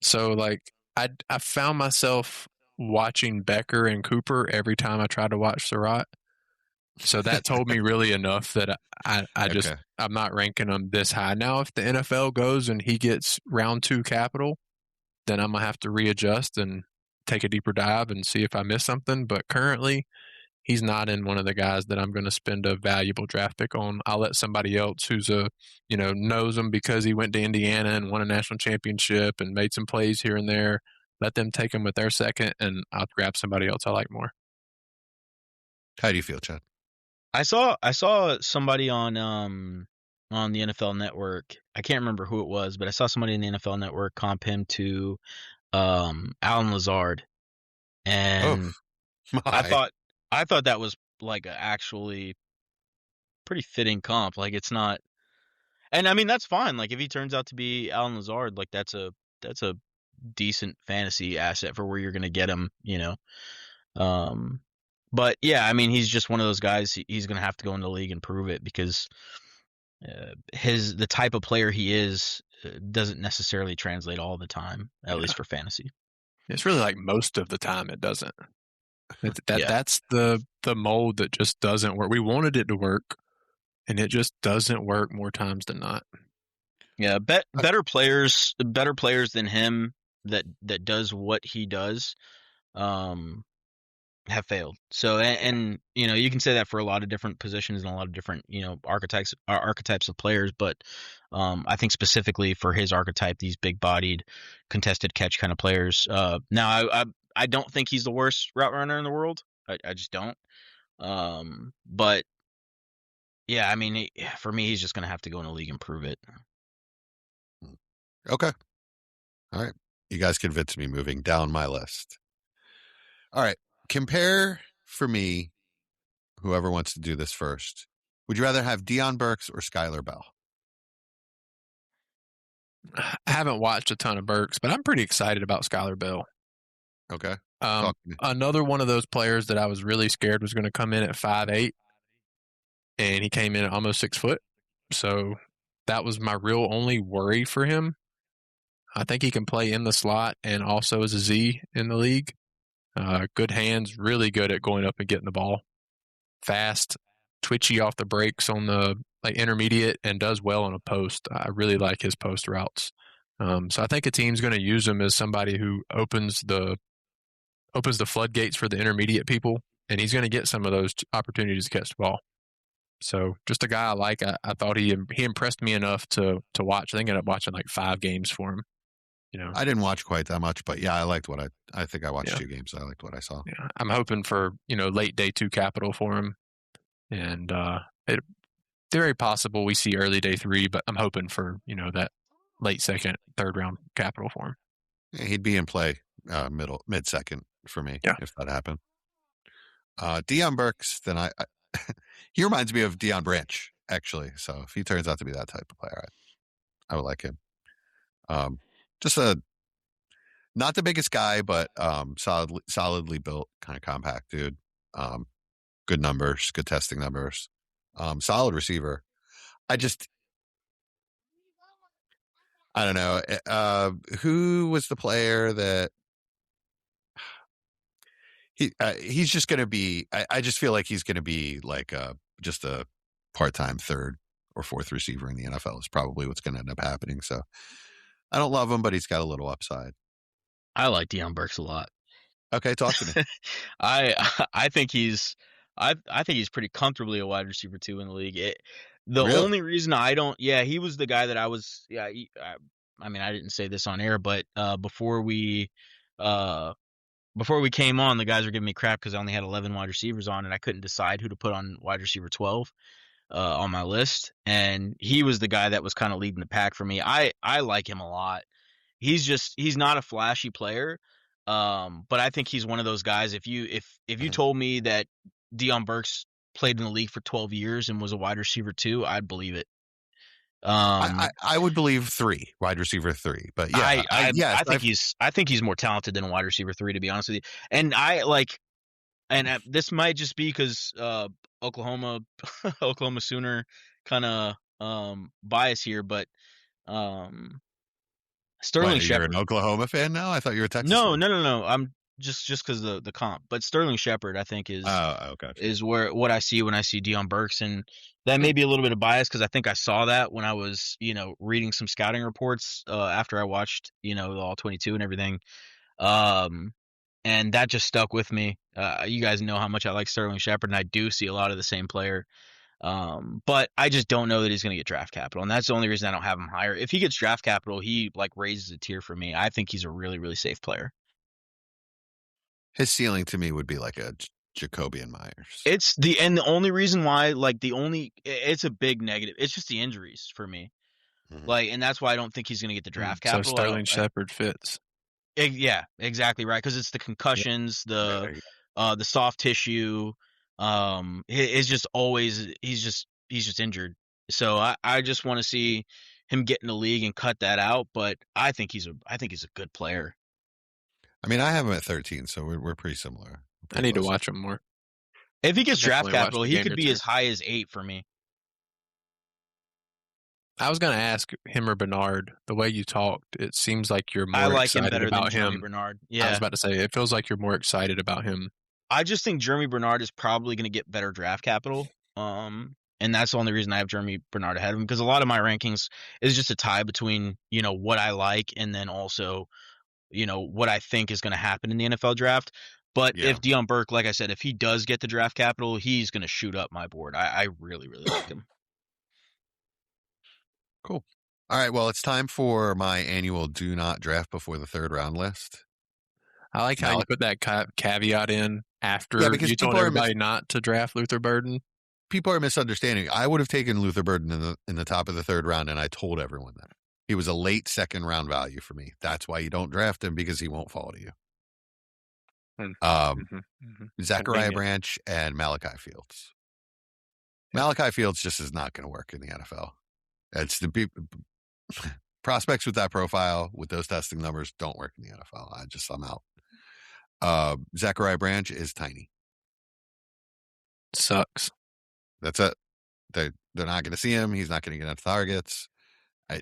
So, like, I found myself watching Becker and Cooper every time I tried to watch Surratt. So that told me really enough that I'm not ranking him this high. Now, if the NFL goes and he gets round 2 capital, then I'm going to have to readjust and take a deeper dive and see if I miss something. But currently, he's not in one of the guys that I'm going to spend a valuable draft pick on. I'll let somebody else who's knows him because he went to Indiana and won a national championship and made some plays here and there. Let them take him with their second, and I'll grab somebody else I like more. How do you feel, Chad? I saw somebody on the NFL Network. I can't remember who it was, but I saw somebody in the NFL Network comp him to Alan Lazard, and I thought that was like a actually pretty fitting comp. Like it's not, and I mean that's fine. Like if he turns out to be Alan Lazard, like that's a decent fantasy asset for where you're going to get him. But yeah, I mean he's just one of those guys. He's going to have to go in the league and prove it because the type of player he is doesn't necessarily translate all the time, at least for fantasy. It's really like most of the time it doesn't. That's the mold that just doesn't work. We wanted it to work, and it just doesn't work more times than not. Yeah, better players than him that does what he does, have failed. So and you can say that for a lot of different positions and a lot of different archetypes of players, but I think specifically for his archetype, these big-bodied, contested catch kind of players. Now I don't think he's the worst route runner in the world. I just don't. But yeah, I mean, for me, he's just going to have to go in the league and prove it. Okay. All right. You guys convinced me moving down my list. All right. Compare for me, whoever wants to do this first. Would you rather have Deion Burks or Skylar Bell? I haven't watched a ton of Burks, but I'm pretty excited about Skylar Bell. Okay. Another one of those players that I was really scared was going to come in at 5'8", and he came in at almost 6 foot. So that was my real only worry for him. I think he can play in the slot and also as a Z in the league. Good hands, really good at going up and getting the ball. Fast, twitchy off the breaks on the intermediate, and does well on a post. I really like his post routes. So I think a team's going to use him as somebody who opens the floodgates for the intermediate people, and he's going to get some of those opportunities to catch the ball. So just a guy I like. I thought he impressed me enough to watch. I think I ended up watching like 5 games for him. I didn't watch quite that much, but yeah, I liked what I think I watched 2 games. I liked what I saw. Yeah, I'm hoping for late day 2 capital for him, and it's very possible we see early day 3, but I'm hoping for that late second, third round capital for him. Yeah, he'd be in play mid second for me if that happened. Deion Burks, then he reminds me of Deion Branch actually. So if he turns out to be that type of player, I would like him. Just not the biggest guy, but solidly built, kind of compact dude. Good numbers, good testing numbers. Solid receiver. I don't know. Who was the player that he's just going to be? I just feel like he's going to be like just a part-time third or fourth receiver in the NFL is probably what's going to end up happening. So I don't love him, but he's got a little upside. I like Deion Burks a lot. Okay, talk to me. I think he's pretty comfortably a wide receiver 2 in the league. The Really? only reason I don't, he was the guy that I was, I mean, I didn't say this on air, but before we came on, the guys were giving me crap because I only had 11 wide receivers on, and I couldn't decide who to put on wide receiver 12 on my list. And he was the guy that was kind of leading the pack for me. I like him a lot. He's not a flashy player, but I think he's one of those guys. If you told me that Deion Burks played in the league for 12 years and was a wide receiver 2, I'd believe it. I would believe 3 wide receiver 3, but yeah, I think he's more talented than a wide receiver 3, to be honest with you. And this might just be because Oklahoma Sooner kind of bias here, but Sterling Shepard. You're an Oklahoma fan now? I thought you were a Texas fan. No. I'm just because the comp, but Sterling Shepard, I think is what I see when I see Deion Burks, and that may be a little bit of bias because I think I saw that when I was reading some scouting reports after I watched the All 22 and everything, and that just stuck with me. You guys know how much I like Sterling Shepard, and I do see a lot of the same player. But I just don't know that he's going to get draft capital, and that's the only reason I don't have him higher. If he gets draft capital, he raises a tier for me. I think he's a really, really safe player. His ceiling to me would be like a Jacobian Myers. It's the only reason why, it's a big negative. It's just the injuries for me. Mm-hmm. And that's why I don't think he's going to get the draft capital. So Sterling Shepard fits. Yeah, exactly right. Because it's the concussions, the soft tissue. It's just always he's just injured. So I just want to see him get in the league and cut that out. But I think he's a good player. I mean, I have him at 13, so we're pretty similar. I need to watch him more. If he gets draft capital, he could be as high as 8 for me. I was going to ask him or Bernard. The way you talked, it seems like you're more excited about him. Jeremy Bernard. Yeah, I was about to say, it feels like you're more excited about him. I just think Jeremy Bernard is probably going to get better draft capital. And that's the only reason I have Jeremy Bernard ahead of him, because a lot of my rankings is just a tie between, what I like and then also, what I think is going to happen in the NFL draft. But if Deion Burke, like I said, if he does get the draft capital, he's going to shoot up my board. I really, really like him. Cool. All right. Well, it's time for my annual do not draft before the 3rd round list. I like how you put that caveat in after you told everybody not to draft Luther Burden. People are misunderstanding. I would have taken Luther Burden in the top of the 3rd round, and I told everyone that. He was a late 2nd round value for me. That's why you don't draft him, because he won't fall to you. Zachariah Branch and Malachi Fields. Malachi Fields just is not going to work in the NFL. It's the prospects with that profile, with those testing numbers, don't work in the NFL. I'm out. Zachariah Branch is tiny. Sucks. That's it. They're not going to see him. He's not going to get enough targets.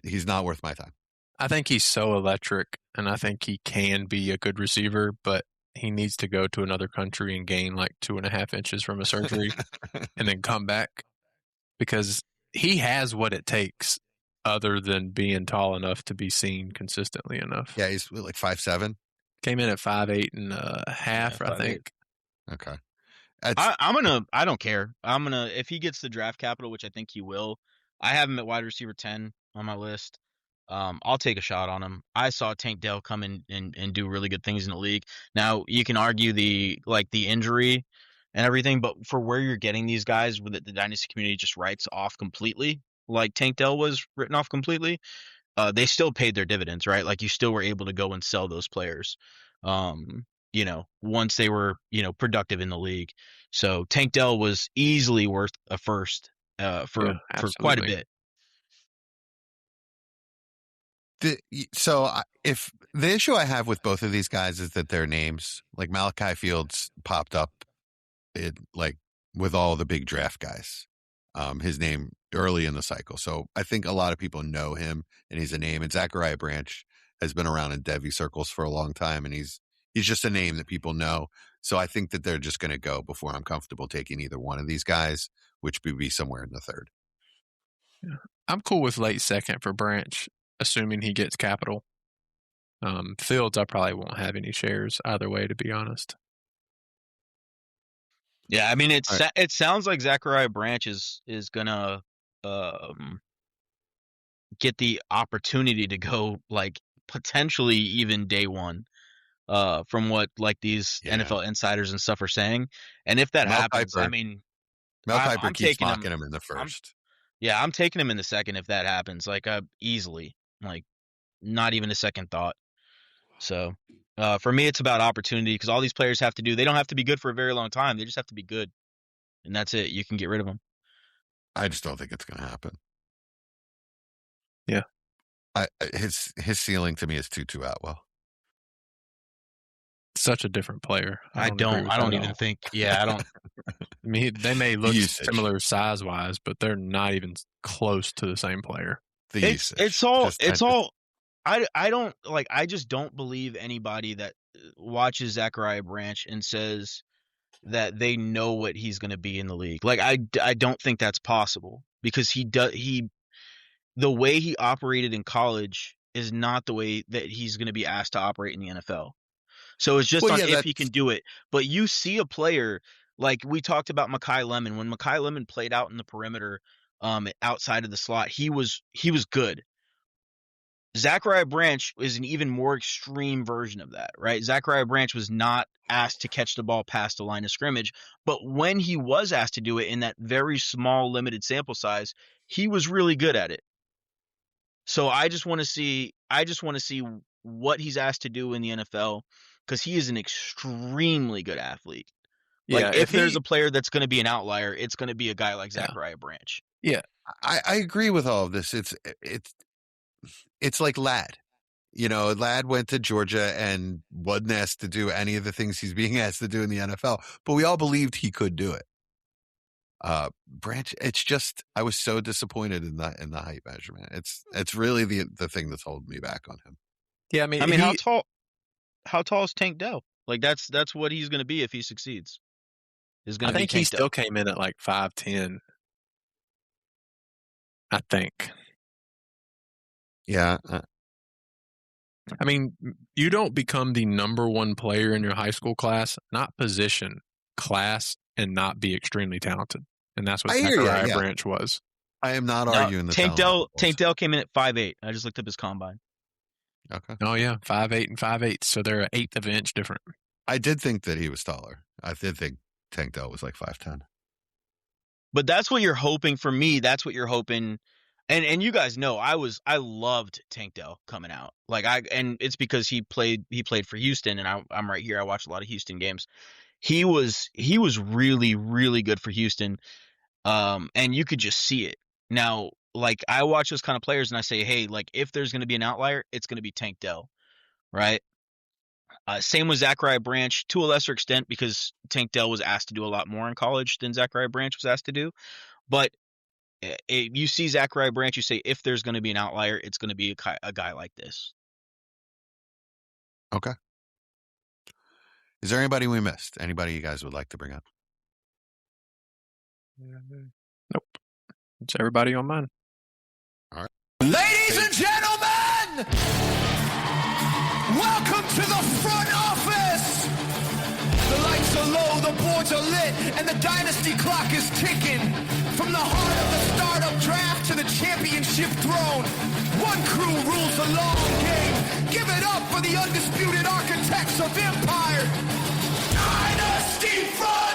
He's not worth my time. I think he's so electric, and I think he can be a good receiver, but he needs to go to another country and gain like 2.5 inches from a surgery and then come back, because he has what it takes other than being tall enough to be seen consistently enough. Yeah, he's like 5'7". Came in at 5'8" and a half, I think. Okay. I don't care. If he gets the draft capital, which I think he will, I have him at wide receiver 10 on my list. I'll take a shot on him. I saw Tank Dell come in and do really good things in the league. Now you can argue the injury and everything, but for where you're getting these guys, with the Dynasty community just writes off completely, like Tank Dell was written off completely, they still paid their dividends, right? Like you still were able to go and sell those players, once they were, productive in the league. So Tank Dell was easily worth a first for quite a bit. If the issue I have with both of these guys is that their names, like Malachi Fields, popped up with all the big draft guys, his name early in the cycle. So I think a lot of people know him, and he's a name. And Zachariah Branch has been around in Devy circles for a long time, and he's just a name that people know. So I think that they're just going to go before I'm comfortable taking either one of these guys, which would be somewhere in the third. Yeah. I'm cool with late second for Branch, assuming he gets capital. Fields, I probably won't have any shares either way, to be honest. Yeah, I mean, it sounds like Zachariah Branch is gonna get the opportunity to go like potentially even day one, from what like these NFL insiders and stuff are saying. And if that happens, Piper, I mean, Mel Kiper keeps mocking him in the first. I'm taking him in the second if that happens, like easily, like not even a second thought. So for me, it's about opportunity because all these players have to do, they don't have to be good for a very long time. They just have to be good. And that's it. You can get rid of them. I just don't think it's going to happen. Yeah. His ceiling to me is Tutu Atwell. Such a different player. I don't even think. Yeah, I don't. I mean, they may look similar size wise, but they're not even close to the same player. It's all. I don't like. I just don't believe anybody that watches Zachariah Branch and says that they know what he's going to be in the league. Like I don't think that's possible because the way he operated in college is not the way that he's going to be asked to operate in the NFL. So it's just if he can do it. But you see a player like we talked about Mekhi Lemon. When Mekhi Lemon played out in the perimeter, outside of the slot, he was good. Zachariah Branch is an even more extreme version of that, right? Zachariah Branch was not asked to catch the ball past the line of scrimmage, but when he was asked to do it in that very small, limited sample size, he was really good at it. So I just want to see what he's asked to do in the NFL because he is an extremely good athlete. Like Yeah, if there's a player that's going to be an outlier, it's going to be a guy like Zachariah Branch. Yeah, I agree with all of this. It's like Ladd. You know, Ladd went to Georgia and wasn't asked to do any of the things he's being asked to do in the NFL, but we all believed he could do it. Branch, it's just I was so disappointed in the height measurement. It's really the thing that's holding me back on him. Yeah, I mean how tall is Tank Dell? Like that's what he's going to be if he succeeds. I think he still came in at like 5'10". I think. Yeah. I mean, you don't become the number one player in your high school class, not position, class, and not be extremely talented. And that's what Zachariah Branch was. I am not arguing the Tank Dell came in at 5'8". I just looked up his combine. Okay. Oh, yeah. 5'8" and 5'8". So they're an eighth of an inch different. I did think that he was taller. I did think Tank Dell was like 5'10". But that's what you're hoping for me. That's what you're hoping. And you guys know I loved Tank Dell coming out. And it's because he played for Houston and I'm right here. I watched a lot of Houston games. He was really, really good for Houston. And you could just see it. Now, like I watch those kind of players and I say, hey, like if there's going to be an outlier, it's going to be Tank Dell, right? Same with Zachariah Branch to a lesser extent because Tank Dell was asked to do a lot more in college than Zachariah Branch was asked to do. But you see Zachariah Branch, you say if there's going to be an outlier, it's going to be a guy like this. Okay. Is there anybody we missed? Anybody you guys would like to bring up? Nope. It's everybody on mine. All right. Ladies and gentlemen, welcome to the front office. The lights are low, the boards are lit, and the Dynasty clock is ticking. From the heart of the startup draft to the championship throne, one crew rules the long game. Give it up for the undisputed architects of empire, Dynasty Front!